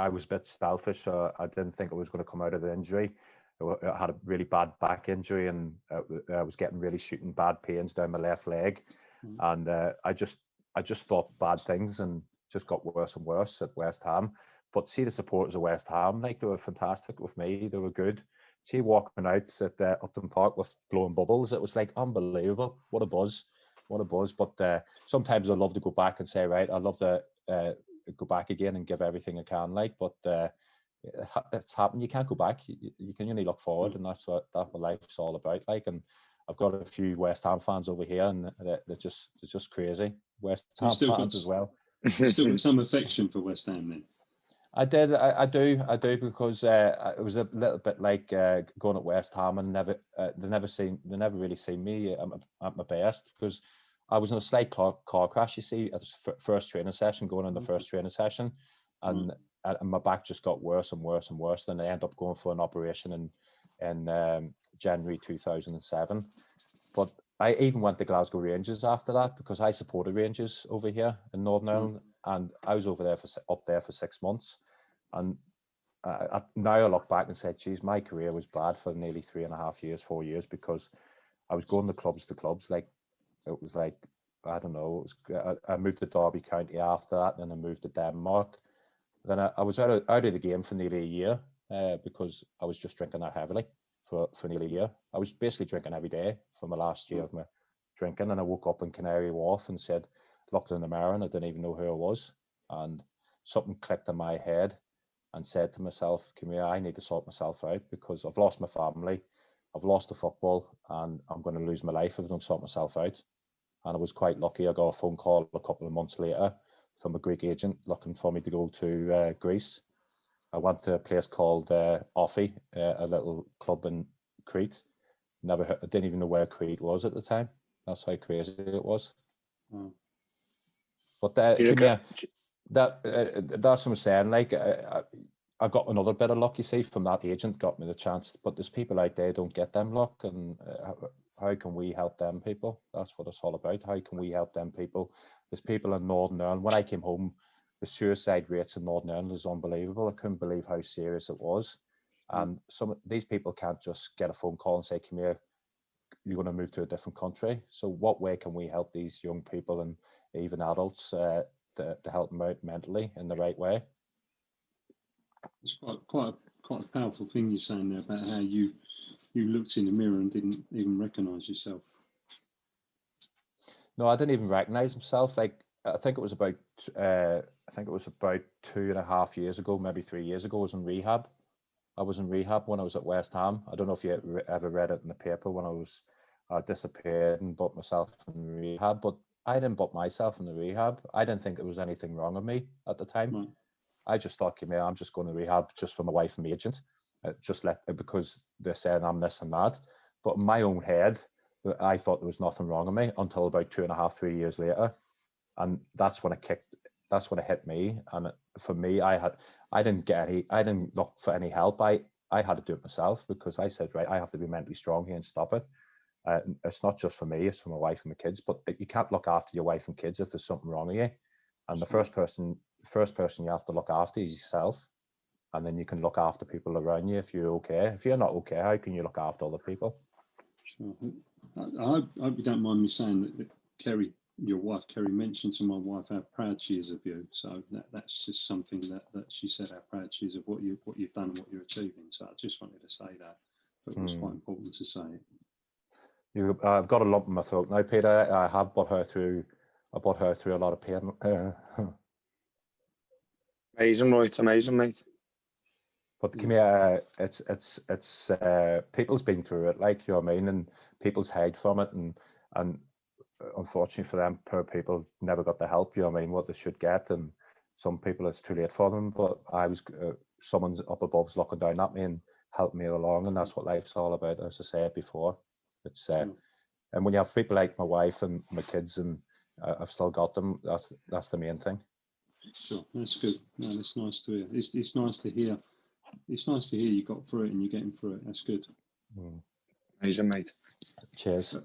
was a bit selfish. I didn't think I was going to come out of the injury. I had a really bad back injury, and I was getting really shooting bad pains down my left leg. And I just thought bad things, and just got worse and worse at West Ham. But see the supporters of West Ham, like, they were fantastic with me. They were good. See walking out at Upton Park with blowing bubbles, it was like unbelievable. What a buzz. But sometimes I love to go back and say, right, I love to go back again and give everything I can, like, but it's happened. You can't go back. You can only look forward, and that's what life's all about, like. And I've got a few West Ham fans over here, and they're just crazy. West Ham fans as well. Still got some affection for West Ham then? I do, because it was a little bit like going at West Ham, and they never really seen me at my best, because I was in a slight car crash, you see, at the first training session, going on the first training session, and my back just got worse and worse and worse. Then I ended up going for an operation in January 2007. But I even went to Glasgow Rangers after that, because I supported Rangers over here in Northern Ireland, and I was up there for 6 months. And now I look back and say, geez, my career was bad for nearly 3.5 years, 4 years, because I was going to clubs. Like, it was like, I don't know, I moved to Derby County after that, and then I moved to Denmark. Then I was out of the game for nearly a year, because I was just drinking that heavily for nearly a year. I was basically drinking every day for my last year of drinking, and I woke up in Canary Wharf and said, looked in the mirror, and I didn't even know who I was. And something clicked in my head and said to myself, come here, I need to sort myself out because I've lost my family, I've lost the football, and I'm going to lose my life if I don't sort myself out. And I was quite lucky. I got a phone call a couple of months later from a Greek agent looking for me to go to Greece. I went to a place called Offi, a little club in Crete. I didn't even know where Crete was at the time. That's how crazy it was. Mm. But that's what I'm saying. Like I got another bit of luck, you see, from that agent, got me the chance. But there's people out there who don't get them luck, and how can we help them people? That's what it's all about. How can we help them people? There's people in Northern Ireland. When I came home, the suicide rates in Northern Ireland is unbelievable. I couldn't believe how serious it was. And some of these people can't just get a phone call and say, come here, you're going to move to a different country. So what way can we help these young people and even adults to help them out mentally in the right way? It's quite a powerful thing you're saying there about how you looked in the mirror and didn't even recognise yourself. No, I didn't even recognise myself. Like I think it was about 2.5 years ago, maybe 3 years ago. I was in rehab when I was at West Ham. I don't know if you ever read it in the paper when I disappeared and put myself in rehab, but I didn't put myself in the rehab. I didn't think there was anything wrong with me at the time. Right. I just thought, I'm just going to rehab just for my wife and my agent, because they're saying I'm this and that. But in my own head, I thought there was nothing wrong with me until about 2.5, 3 years later, and that's when it hit me. And for me, I didn't look for any help. I had to do it myself, because I said, right, I have to be mentally strong here and stop it. It's not just for me, it's for my wife and my kids. But you can't look after your wife and kids if there's something wrong with you. And the first person you have to look after is yourself, and then you can look after people around you if you're okay. If you're not okay, how can you look after other people? Sure. I hope you don't mind me saying that Kerry, your wife Kerry, mentioned to my wife how proud she is of you. So that's just something that she said, how proud she is of what you've done and what you're achieving. So I just wanted to say that. But it was quite important to say it. I've got a lump in my throat now, Peter. I have put her through a lot of pain. Amazing, right? It's amazing, mate. But come here, it's people's been through it, like, you know what I mean, and people's hide from it, and unfortunately for them, poor people never got the help, you know what I mean, what they should get, and some people it's too late for them. But I was someone's up above looking down at me and helped me along, and that's what life's all about, as I said before. It's and when you have people like my wife and my kids, and I've still got them, that's the main thing. Sure, that's good. No, it's nice to hear. It's nice to hear. It's nice to hear you got through it and you're getting through it. That's good. Amazing, mate. Cheers.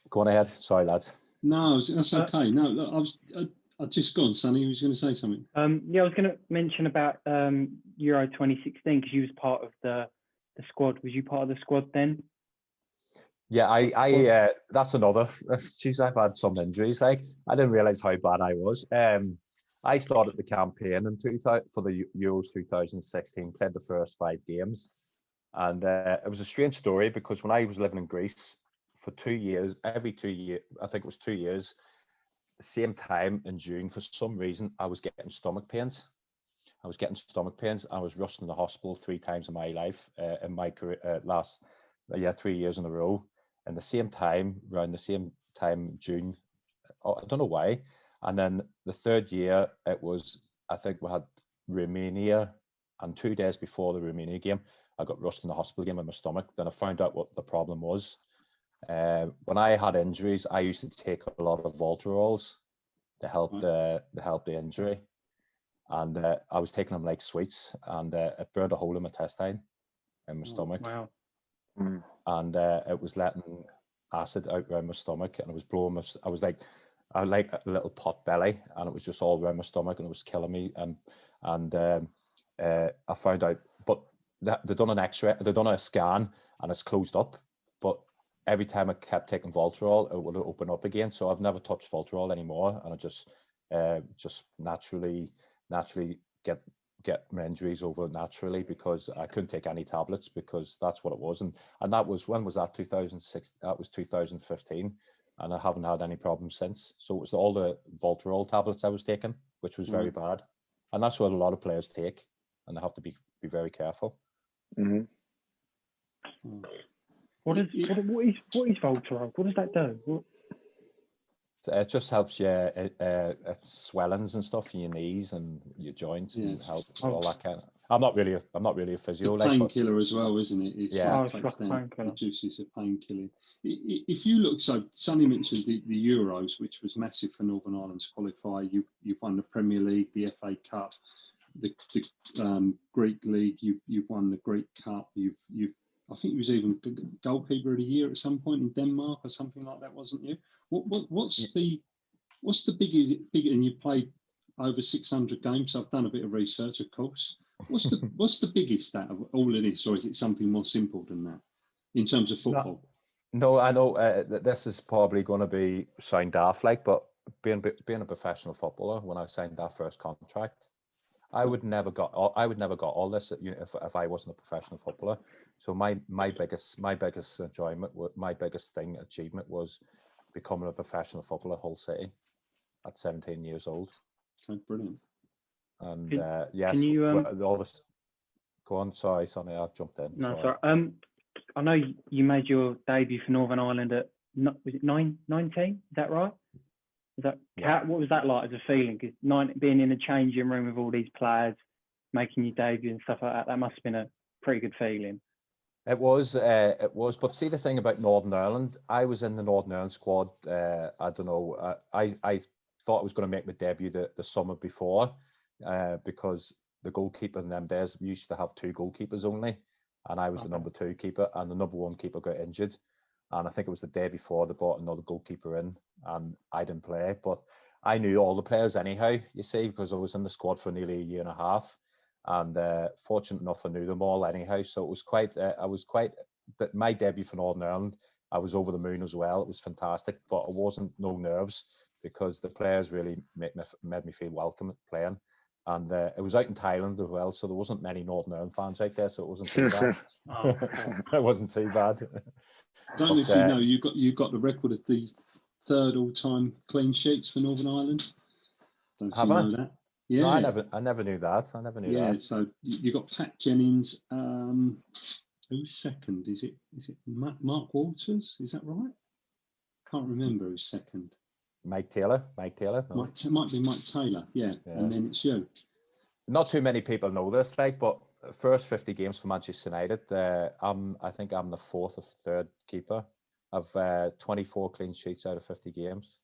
Go on ahead. Sorry, lads. No, that's okay. No, I just gone. Sonny, you was going to say something. Yeah, I was going to mention about Euro 2016 because you was part of the squad. Was you part of the squad then? Yeah, I that's another. Geez, I've had some injuries. Like, I didn't realise how bad I was. I started the campaign for the Euros 2016, played the first 5 games. And it was a strange story, because when I was living in Greece for 2 years, every 2 years, I think it was 2 years, the same time in June, for some reason, I was getting stomach pains. I was rushed in the hospital 3 times in my life, in my career, 3 years in a row. And around the same time, June, I don't know why. And then the 3rd year, I think we had Romania, and 2 days before the Romania game, I got rushed in the hospital again with my stomach. Then I found out what the problem was. When I had injuries, I used to take a lot of Voltarols to help the injury. And I was taking them like sweets, and it burned a hole in my intestine, in my stomach. Wow. And it was letting acid out around my stomach, and it was blowing I had like a little pot belly, and it was just all around my stomach, and it was killing me. And I found out, but they done an X-ray, they done a scan, and it's closed up. But every time I kept taking Voltarol, it would open up again. So I've never touched Voltarol anymore, and I just naturally get get my injuries over naturally because I couldn't take any tablets because that's what it was. And that was, when was that? 2006. That was 2015, and I haven't had any problems since. So it was all the Voltarol tablets I was taking, which was very bad, and that's what a lot of players take, and they have to be very careful. Mm-hmm. What is Voltarol? What does that do? It just helps you. It's swellings and stuff in your knees and your joints and helps all that kind of. I'm not really a physio. It's a painkiller as well, isn't it? It's, it's like a painkiller. Reduces a painkiller. If you look, so Sonny mentioned the Euros, which was massive for Northern Ireland to qualify. You've won the Premier League, the FA Cup, the Greek League. You've won the Greek Cup. I think you was even goalkeeper of the year at some point in Denmark or something like that, wasn't you? What's the biggest? And you played over 600 games. So I've done a bit of research, of course. What's the biggest out of all of this, or is it something more simple than that in terms of football? No, I know that this is probably going to sound daft, but being a professional footballer, when I signed that first contract, I would never got all this if I wasn't a professional footballer. So my biggest enjoyment, my biggest achievement was becoming a professional footballer at Hull City at 17 years old. Okay, brilliant. And yes, can you, all this. Go on, sorry, Sonny, I've jumped in. No, sorry. I know you made your debut for Northern Ireland at, was it 19? Is that right? What was that like as a feeling? Because being in a changing room with all these players, making your debut and stuff like that must have been a pretty good feeling. It was. But see, the thing about Northern Ireland, I was in the Northern Ireland squad. I don't know. I thought I was going to make my debut the summer before, because the goalkeeper in them days, we used to have 2 goalkeepers only, and I was the number 2 keeper, and the number 1 keeper got injured, and I think it was the day before they brought another goalkeeper in, and I didn't play, but I knew all the players anyhow. You see, because I was in the squad for nearly a year and a half. And fortunate enough, I knew them all anyhow. So it was my debut for Northern Ireland, I was over the moon as well. It was fantastic, but it wasn't no nerves because the players really made me feel welcome at playing. And it was out in Thailand as well, so there wasn't many Northern Ireland fans out there, so it wasn't too bad. It wasn't too bad. I don't know if you know, you got the record of the 3rd all-time clean sheets for Northern Ireland. Don't you know that? Yeah, no, I never knew that. That. Yeah, so you got Pat Jennings. Who's second? Is it Mark Walters? Is that right? Can't remember who's second. Mike Taylor. No. It might be Mike Taylor. Yeah, and then it's you. Not too many people know this, but first 50 games for Manchester United, I think I'm the 4th or 3rd keeper. I've 24 clean sheets out of 50 games.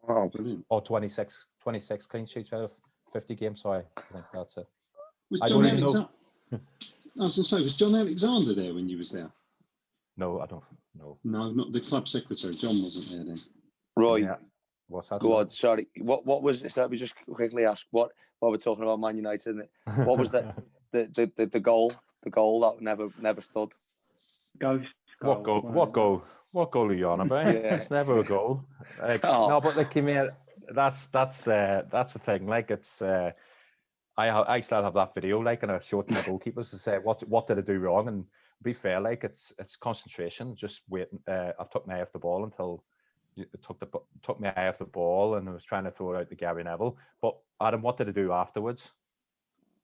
Wow, brilliant. Or 26 clean sheets out of 50 games. Sorry, I think that's it. Was John Alexander? I was going to say, was John Alexander there when you was there? No, I don't know. No, not the club secretary. John wasn't there then. Roy, yeah. What's that? Go on. Sorry. What was this? Let me just quickly ask. What we're talking about, Man United. What was the goal? The goal that never stood. Ghost. What goal? What goal are you on about? Yeah. It's never a goal. No, but like, that's the thing. Like, it's I still have that video, like, and I show it to my goalkeepers to say what did I do wrong, and be fair, like, it's concentration. Just waiting. I took my eye off the ball until it took my eye off the ball, and I was trying to throw it out to Gary Neville. But Adam, what did I do afterwards?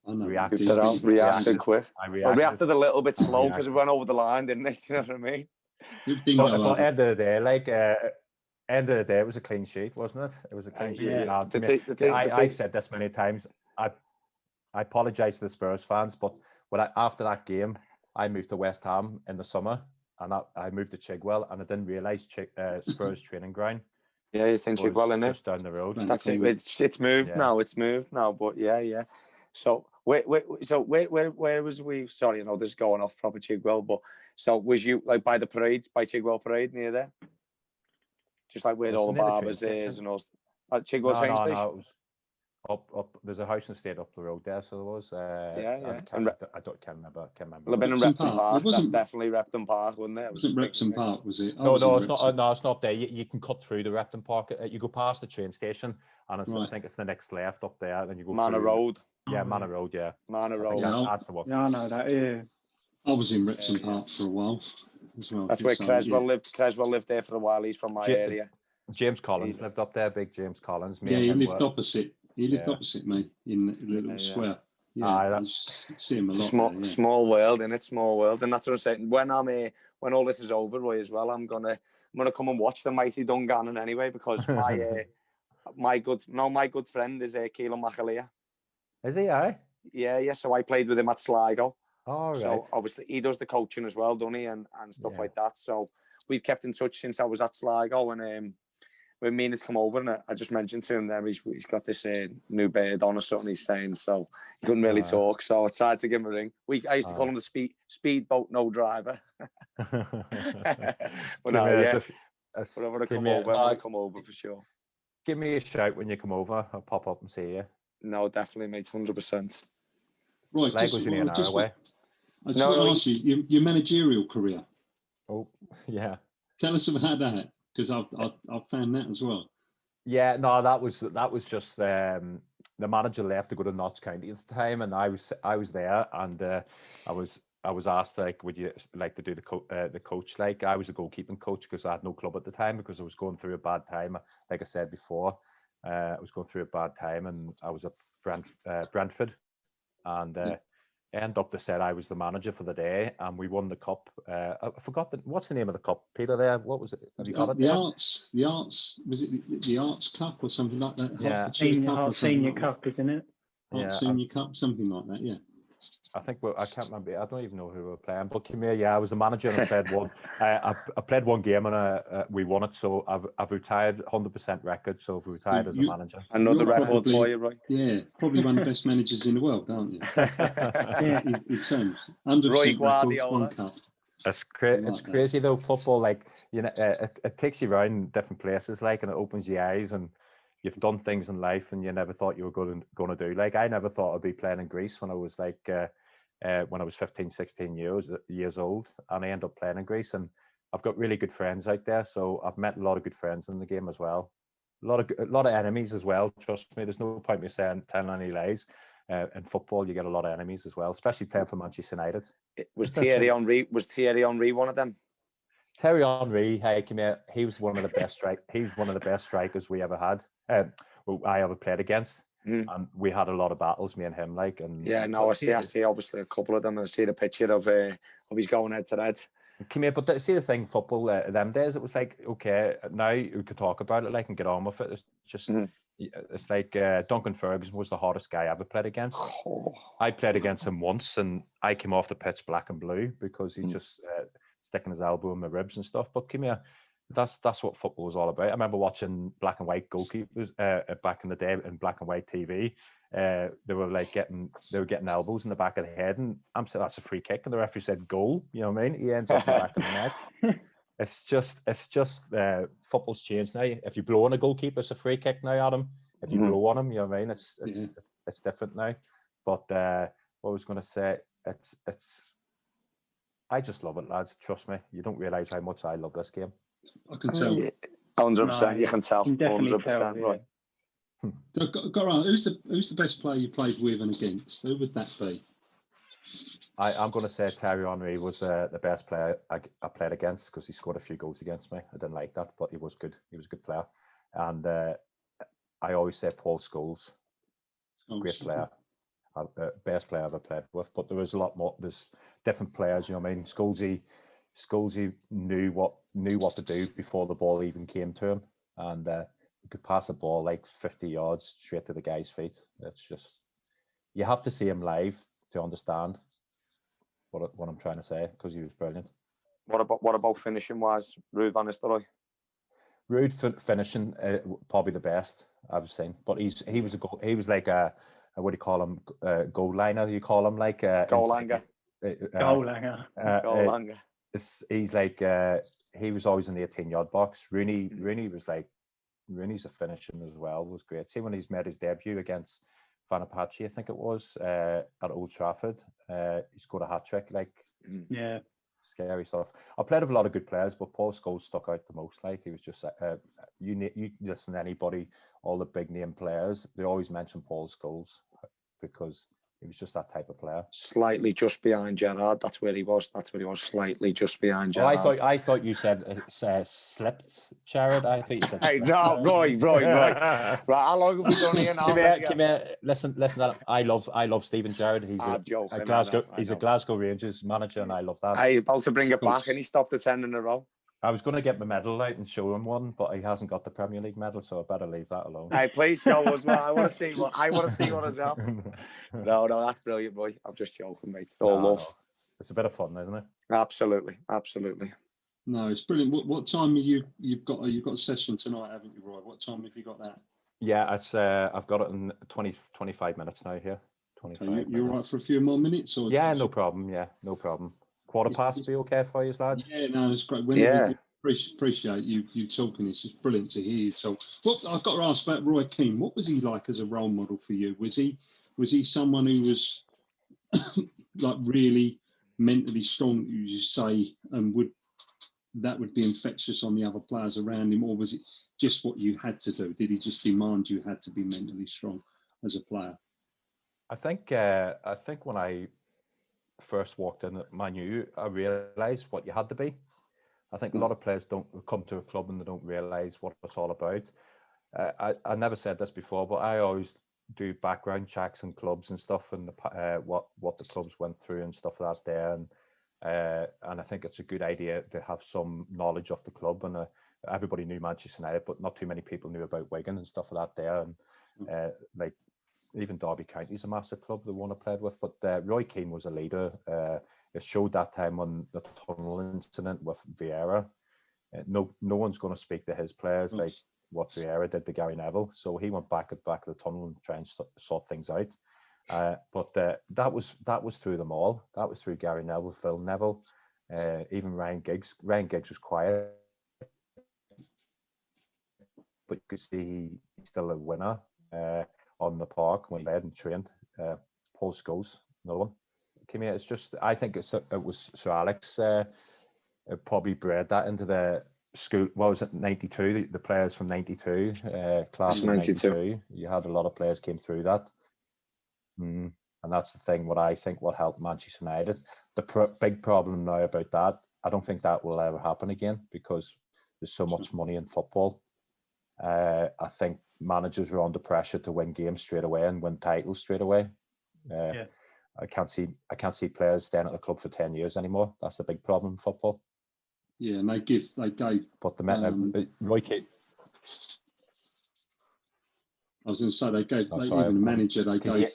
I know. Reacted quick. I reacted a little bit slow because we went over the line, didn't it? Do you know what I mean? But end of the day, like, end of the day, it was a clean sheet, wasn't it? It was a clean sheet. I said this many times. I apologise to the Spurs fans, but after that game, I moved to West Ham in the summer, and I moved to Chigwell, and I didn't realise Spurs training ground. Yeah, it's in Chigwell, isn't it? Just down the road. That's it. It's moved now. It's moved now, but yeah. So where was we? Sorry, I know this is going off proper Chigwell, but so was you like by the parade, by Chigwell Parade near there? Just like where all the barbers is and all. At Chigwell train station. No, it was up. There's a house and estate up the road there, so there was. Yeah. I can't remember. Well, I've been in Repton Park. That's definitely Repton Park, wasn't it? Was it Repton Park? Was it? No, it's not. No, it's not there. You can cut through the Repton Park. You go past the train station, and I think it's the next left up there. Then you go Manor Road. Yeah, Manor Road, yeah. Manor I think Road. that's the one. Yeah, I know that. Yeah. I was in Wrexham Park for a while as well. That's where Creswell lived. Creswell lived there for a while. He's from my area. James Collins lived up there, big James Collins. Yeah, he lived opposite. He lived opposite me in the little square. Yeah, I see him a lot. Small world, innit? Small world, and that's what I'm saying. When all this is over, Roy, as well, I'm gonna come and watch the mighty Dungannon anyway, because my good friend is Keelan McAleer. Is he? Aye. Yeah. So I played with him at Sligo. Oh, right. So obviously he does the coaching as well, doesn't he, and stuff like that. So we've kept in touch since I was at Sligo, and when Mina's come over, and I just mentioned to him there he's got this new beard on or something he's saying, so he couldn't really talk. So I tried to give him a ring. I used to call him the speedboat no driver. But no, yeah. But I want to come over. I want to come over for sure. Give me a shout when you come over. I'll pop up and see you. No, definitely, mate. 100%. Right, I just want to ask you your managerial career. Oh, yeah. Tell us about that, because I found that as well. Yeah, no, that was just the manager left to go to Notts County at the time, and I was there, and I was asked, like, would you like to do the coach? Like, I was a goalkeeping coach because I had no club at the time, because I was going through a bad time. Like I said before, I was going through a bad time, and I was at Brentford, and end up they said I was the manager for the day, and we won the cup. I forgot what's the name of the cup, Peter? There, what was it? Have you got it? The Arts. Was it the Arts Cup or something like that? Yeah, Senior Cup, isn't it? Herts Senior Cup, something like that. Yeah. I think I can't remember. I don't even know who we were playing. But come here, I was the manager and I played one. I played one game and we won it. So I've retired 100% record. So I've retired as a manager. Another record for you, right? Yeah, probably one of the best managers in the world, aren't you? in terms, 100% records, one cup. It's crazy though. Football, like, you know, it takes you around different places, like, and it opens your eyes, and you've done things in life and you never thought you were going to do. Like, I never thought I'd be playing in Greece when I was like, when I was 15, 16 years old, and I ended up playing in Greece, and I've got really good friends out there. So I've met a lot of good friends in the game as well. A lot of enemies as well. Trust me, there's no point me telling any lies. In football, you get a lot of enemies as well, especially playing for Manchester United. Was Thierry Henry one of them? Thierry Henry, hey, come here. He was one of the best He's one of the best strikers we ever had. I ever played against, and we had a lot of battles, me and him. Like, and yeah, no, I see obviously a couple of them. I see the picture of he's going head to head. Come here, but see the thing, football them days, it was like, okay, now we could talk about it, like, and get on with it. It's just. It's like Duncan Ferguson was the hardest guy I ever played against. I played against him once, and I came off the pitch black and blue because he just sticking his elbow in my ribs and stuff. But come here, that's what football was all about. I remember watching black and white goalkeepers back in the day in black and white TV. They were getting elbows in the back of the head, and I'm saying that's a free kick, and the referee said goal. You know what I mean? He ends up in the back of the net. It's just football's changed now. If you blow on a goalkeeper, it's a free kick now, Adam. If you blow on him, you know what I mean? It's different now. But what I was going to say, I just love it, lads. Trust me. You don't realise how much I love this game. I can tell. 100%. You can tell. 100%. Right. Who's the best player you played with and against? Who would that be? I'm going to say Thierry Henry was the best player I played against because he scored a few goals against me. I didn't like that, but he was good. He was a good player. And I always say Paul Scholes, great player, best player I've ever played with. But there was a lot more. There's different players. You know what I mean? Scholesy knew what to do before the ball even came to him, and he could pass the ball like 50 yards straight to the guy's feet. It's just, you have to see him live to understand what I'm trying to say, because he was brilliant. What about finishing wise, Ruud van Nistelrooy? Ruud finishing probably the best I've seen, but he was like a what do you call him, goal liner? You call him like goal langer. He's like he was always in the 18-yard box. Rooney was like, Rooney's a finishing as well was great. See when he's made his debut against Fenerbahce, I think it was, at Old Trafford, he scored a hat-trick, like, yeah, scary stuff. I played with a lot of good players, but Paul Scholes stuck out the most. Like, he was just you listen to anybody, all the big name players, they always mention Paul Scholes because he was just that type of player. Slightly just behind Gerrard. That's where he was. Slightly just behind Oh, Gerrard. I thought you said slipped, Jared. I think you said. Hey, no, Roy. Right, how long have we done here now? Come here. Listen. I love Steven Gerrard. He's joking, a Glasgow. I know. He's a Glasgow Rangers manager, and I love that. He's about to bring it back, and he stopped the 10 in a row. I was going to get my medal out and show him one, but he hasn't got the Premier League medal, so I better leave that alone. Hey, please show us one. I want to see one as well. No, that's brilliant, boy. I'm just joking, mate. It's all love. No. It's a bit of fun, isn't it? Absolutely. No, it's brilliant. What time are you've got a session tonight, haven't you, Roy? What time have you got that? Yeah, it's I've got it in 25 minutes now here. 25 minutes. You're all right for a few more minutes? Or yeah, no problem. Yeah, no problem. Quarter past be okay for you, lads? Yeah, no, it's great. We appreciate you talking. It's just brilliant to hear you talk. Well, I've got to ask about Roy Keane. What was he like as a role model for you? Was he someone who was like really mentally strong, you say, and would be infectious on the other players around him, or was it just what you had to do? Did he just demand you had to be mentally strong as a player? I think when I first walked in at Man U, I realised what you had to be. I think a lot of players don't come to a club and they don't realise what it's all about. I never said this before, but I always do background checks in clubs and stuff, and what the clubs went through and stuff like that there. And I think it's a good idea to have some knowledge of the club. And everybody knew Manchester United, but not too many people knew about Wigan and stuff like that there. And like even Derby County is a massive club, the one I played with. But Roy Keane was a leader. It showed that time on the tunnel incident with Vieira. No one's going to speak to his players like what Vieira did to Gary Neville. So he went back at the back of the tunnel and try and sort things out. But that was through them all. That was through Gary Neville, Phil Neville, even Ryan Giggs. Ryan Giggs was quiet, but you could see he's still a winner on the park when he led and trained. Paul Scholes, another one. Came here. It's just, I think it was Sir Alex probably bred that into the school. What was it, 92? The players from 92, class of 92. You had a lot of players came through that. And that's the thing, what helped Manchester United. The big problem now about that, I don't think that will ever happen again because there's so much money in football. I think managers are under pressure to win games straight away and win titles straight away. I can't see players staying at the club for 10 years anymore. That's a big problem in football. Yeah, and they gave. But Roy Keane. I was going to say they gave even the manager. They gave.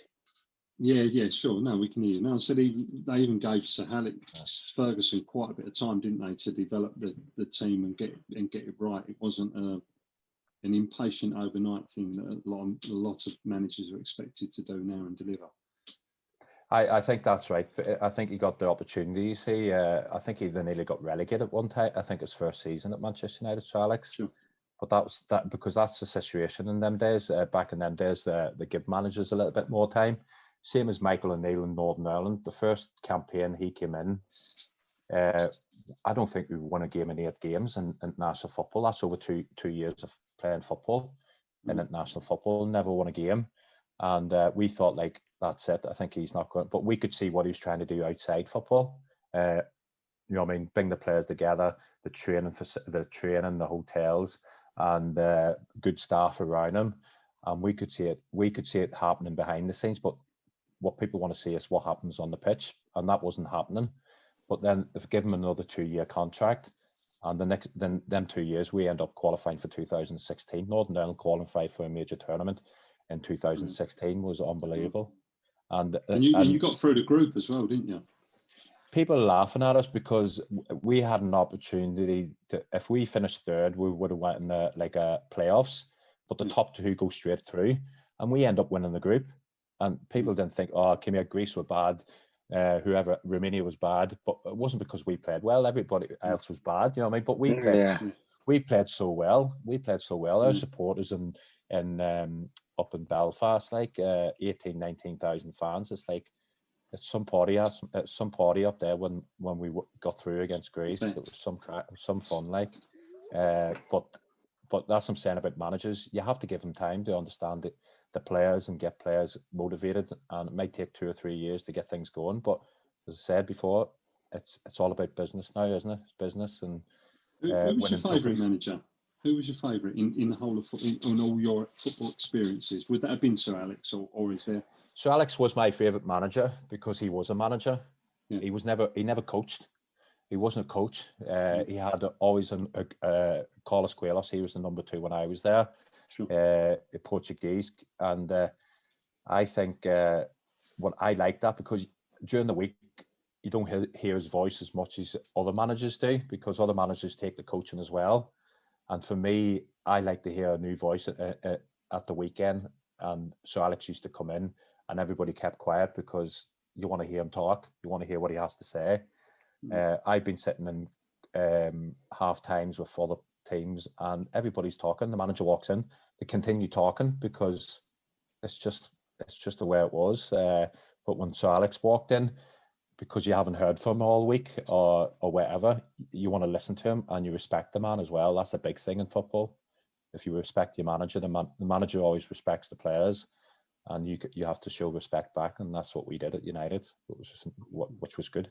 Yeah, sure. No, we can hear you now. So they even gave Sir Alex Ferguson quite a bit of time, didn't they, to develop the team and get it right. It wasn't an impatient overnight thing that a lot of managers are expected to do now and deliver. I think that's right. I think he got the opportunity. You see, I think he nearly got relegated one time. I think his first season at Manchester United, Sir Alex. Sure. But that because that's the situation in them days. Back in them days, they give managers a little bit more time. Same as Michael O'Neill in Northern Ireland. The first campaign he came in, I don't think we won a game in 8 games in international football. That's over two years of playing football in international football. Never won a game, and we thought like that's it. I think he's not going. But we could see what he was trying to do outside football. You know what I mean? Bring the players together, the training, the hotels, and good staff around him, and we could see it. We could see it happening behind the scenes, but what people want to see is what happens on the pitch, and that wasn't happening. But then if give him another 2-year contract, and them 2 years we end up qualifying for 2016. Northern Ireland qualified for a major tournament in 2016 was unbelievable. And you got through the group as well, didn't you? People are laughing at us because we had an opportunity to, if we finished third, we would have went in a playoffs, but the top 2 go straight through, and we end up winning the group. And people didn't think, came here, Greece were bad, Romania was bad, but it wasn't because we played well. Everybody else was bad, you know what I mean? But we played so well. Our supporters up in Belfast, like 19,000 fans. It's like it's some party up there when we got through against Greece. It was some fun, like. But that's what I'm saying about managers. You have to give them time to understand the players and get players motivated. And it might take 2 or 3 years to get things going. But as I said before, it's all about business now, isn't it? It's business. And who was your favourite manager? Who was your favourite in the whole of in all your football experiences? Would that have been Sir Alex, or is there? Sir Alex was my favourite manager because he was a manager. Yeah. He never coached. He wasn't a coach. He had always Carlos Scholes. He was the number 2 when I was there. Sure. Portuguese, and I think what I like that because during the week you don't hear his voice as much as other managers do, because other managers take the coaching as well. And for me, I like to hear a new voice at the weekend. And so Alex used to come in and everybody kept quiet because you want to hear him talk. You want to hear what he has to say. I've been sitting in half times with other teams and everybody's talking. The manager walks in, they continue talking because it's just the way it was. But when Sir Alex walked in, because you haven't heard from him all week or whatever, you want to listen to him and you respect the man as well. That's a big thing in football. If you respect your manager, the manager always respects the players, and you have to show respect back, and that's what we did at United, which was good.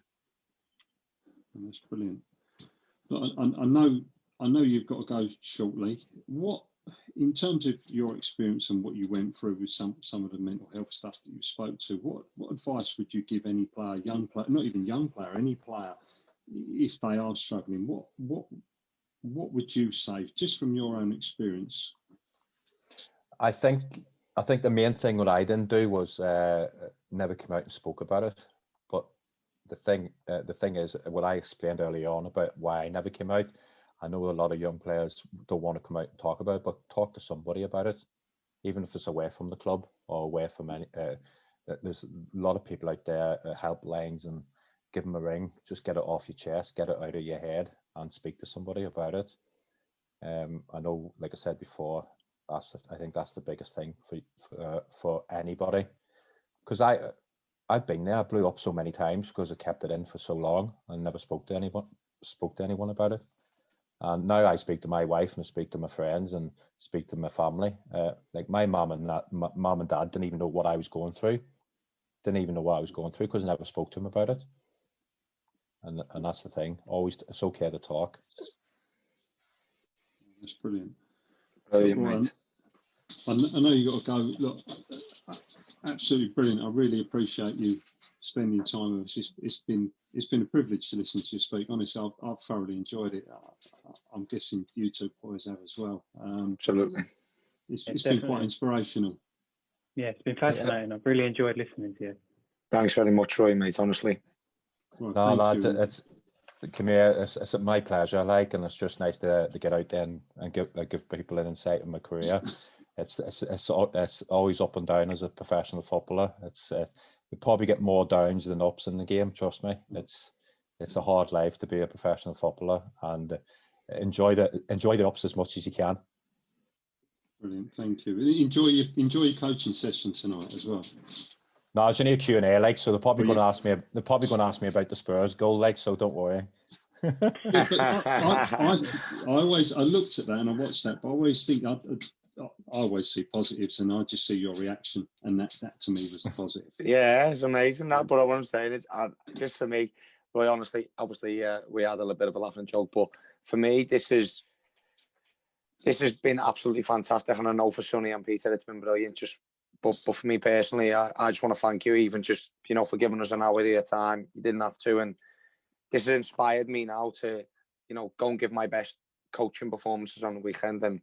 That's brilliant. Look, I know you've got to go shortly. What, in terms of your experience and what you went through with some of the mental health stuff that you spoke to, what advice would you give any player, young player, not even young player, any player, if they are struggling? What would you say, just from your own experience? I think the main thing what I didn't do was never come out and spoke about it. But the thing is, what I explained early on about why I never came out, I know a lot of young players don't want to come out and talk about it, but talk to somebody about it, even if it's away from the club or away from any. There's a lot of people out there, helplines, and give them a ring. Just get it off your chest, get it out of your head, and speak to somebody about it. I know, like I said before, I think that's the biggest thing for anybody, because I've been there. I blew up so many times because I kept it in for so long and never spoke to anyone about it. And now I speak to my wife and I speak to my friends and speak to my family. Like my mum and dad didn't even know what I was going through. Because I never spoke to them about it. And that's the thing. Always, it's okay to talk. That's brilliant. Brilliant, mate. I know you got to go. Look, absolutely brilliant. I really appreciate you spending time with us. It's been a privilege to listen to you speak. Honestly, I've thoroughly enjoyed it. I'm guessing you two boys have as well. Absolutely. It's been quite inspirational. Yeah, it's been fascinating. I've really enjoyed listening to you. Thanks very much, Roy, mate, honestly. Well, no, lads, come here. It's my pleasure, and it's just nice to get out there and give people an insight in my career. It's always up and down as a professional footballer. You probably get more downs than ups in the game. Trust me. It's a hard life to be a professional footballer, and enjoy the ups as much as you can. Brilliant, thank you. Enjoy your coaching session tonight as well. No, it's only a Q&A, so they're probably going to ask me. They're probably going to ask me about the Spurs goal, so don't worry. I looked at that and I watched that, but I always think I always see positives, and I just see your reaction, and that to me was the positive. Yeah, it's amazing that. But what I'm saying is, just for me, Roy, honestly, obviously, we had a little bit of a laughing joke, but for me, this has been absolutely fantastic, and I know for Sonny and Peter, it's been brilliant. But for me personally, I just want to thank you, even just for giving us an hour of your time. You didn't have to, and this has inspired me now to go and give my best coaching performances on the weekend, and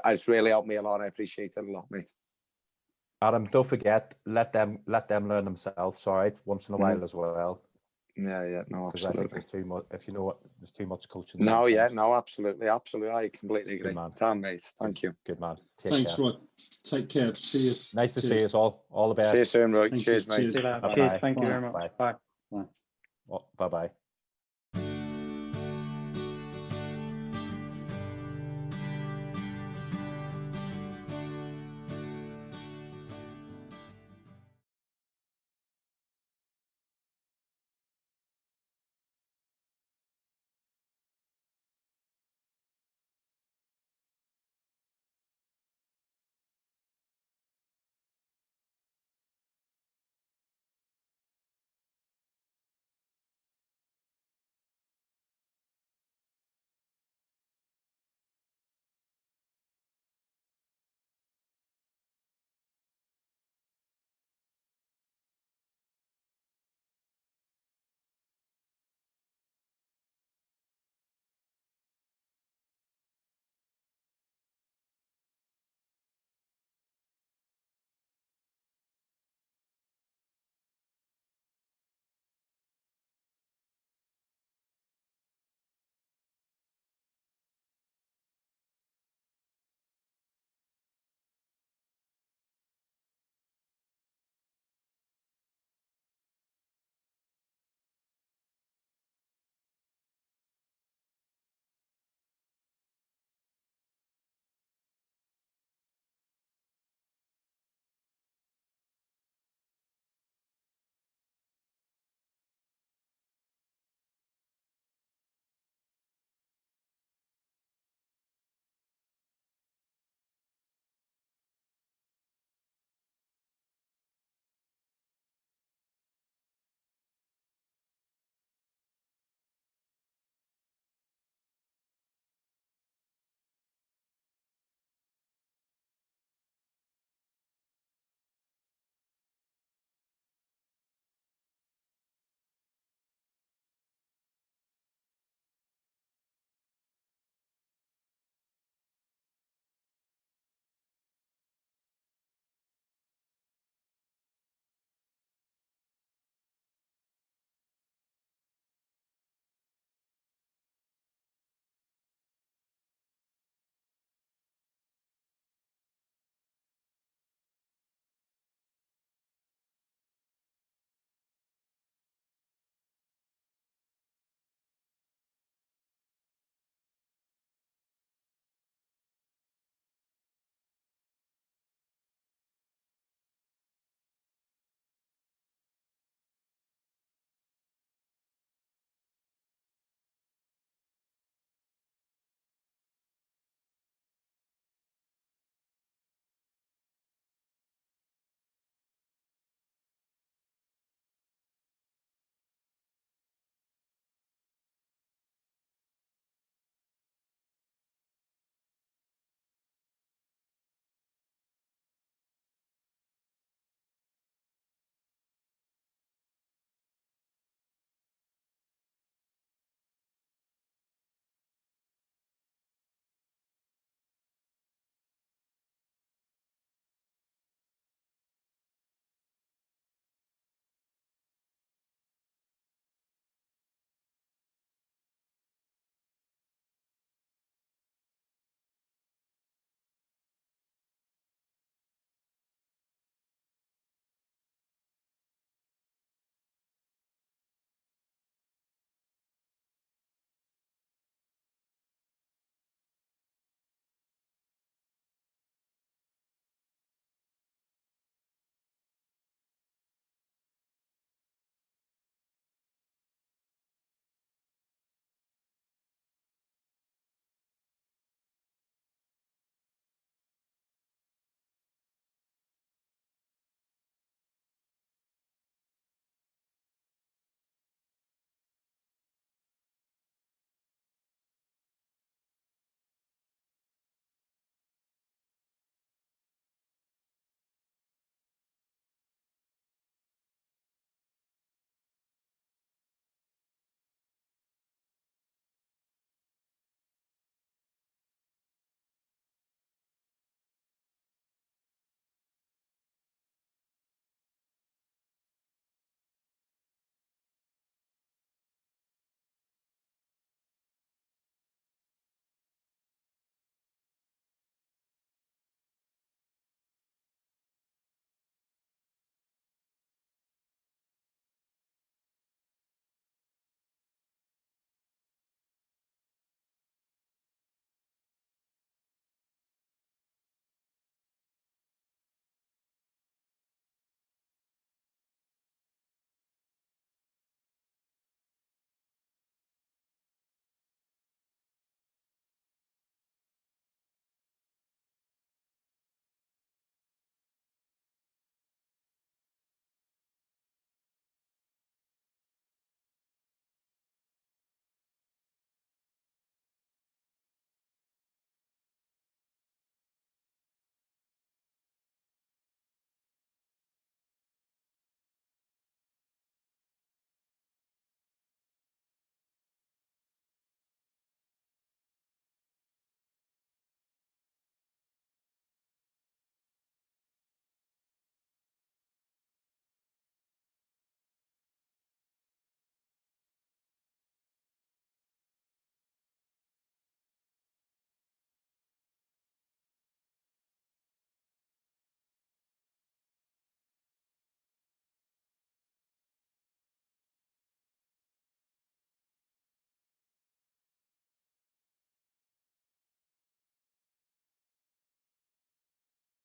it's really helped me a lot. I appreciate it a lot, mate. Adam, don't forget, let them learn themselves, all right, once in a while as well. Yeah, no, absolutely. Because I think there's too much. If you know what, there's too much coaching. No, absolutely. I completely agree. Good man. Time, mate. Thank you. Good man. Thanks, Roy. Take care. See you. Nice to see us all. All the best. See you soon, Roy. Thank Cheers, you. mate. Cheers. Thank you very much. Bye. Bye. Bye. Bye.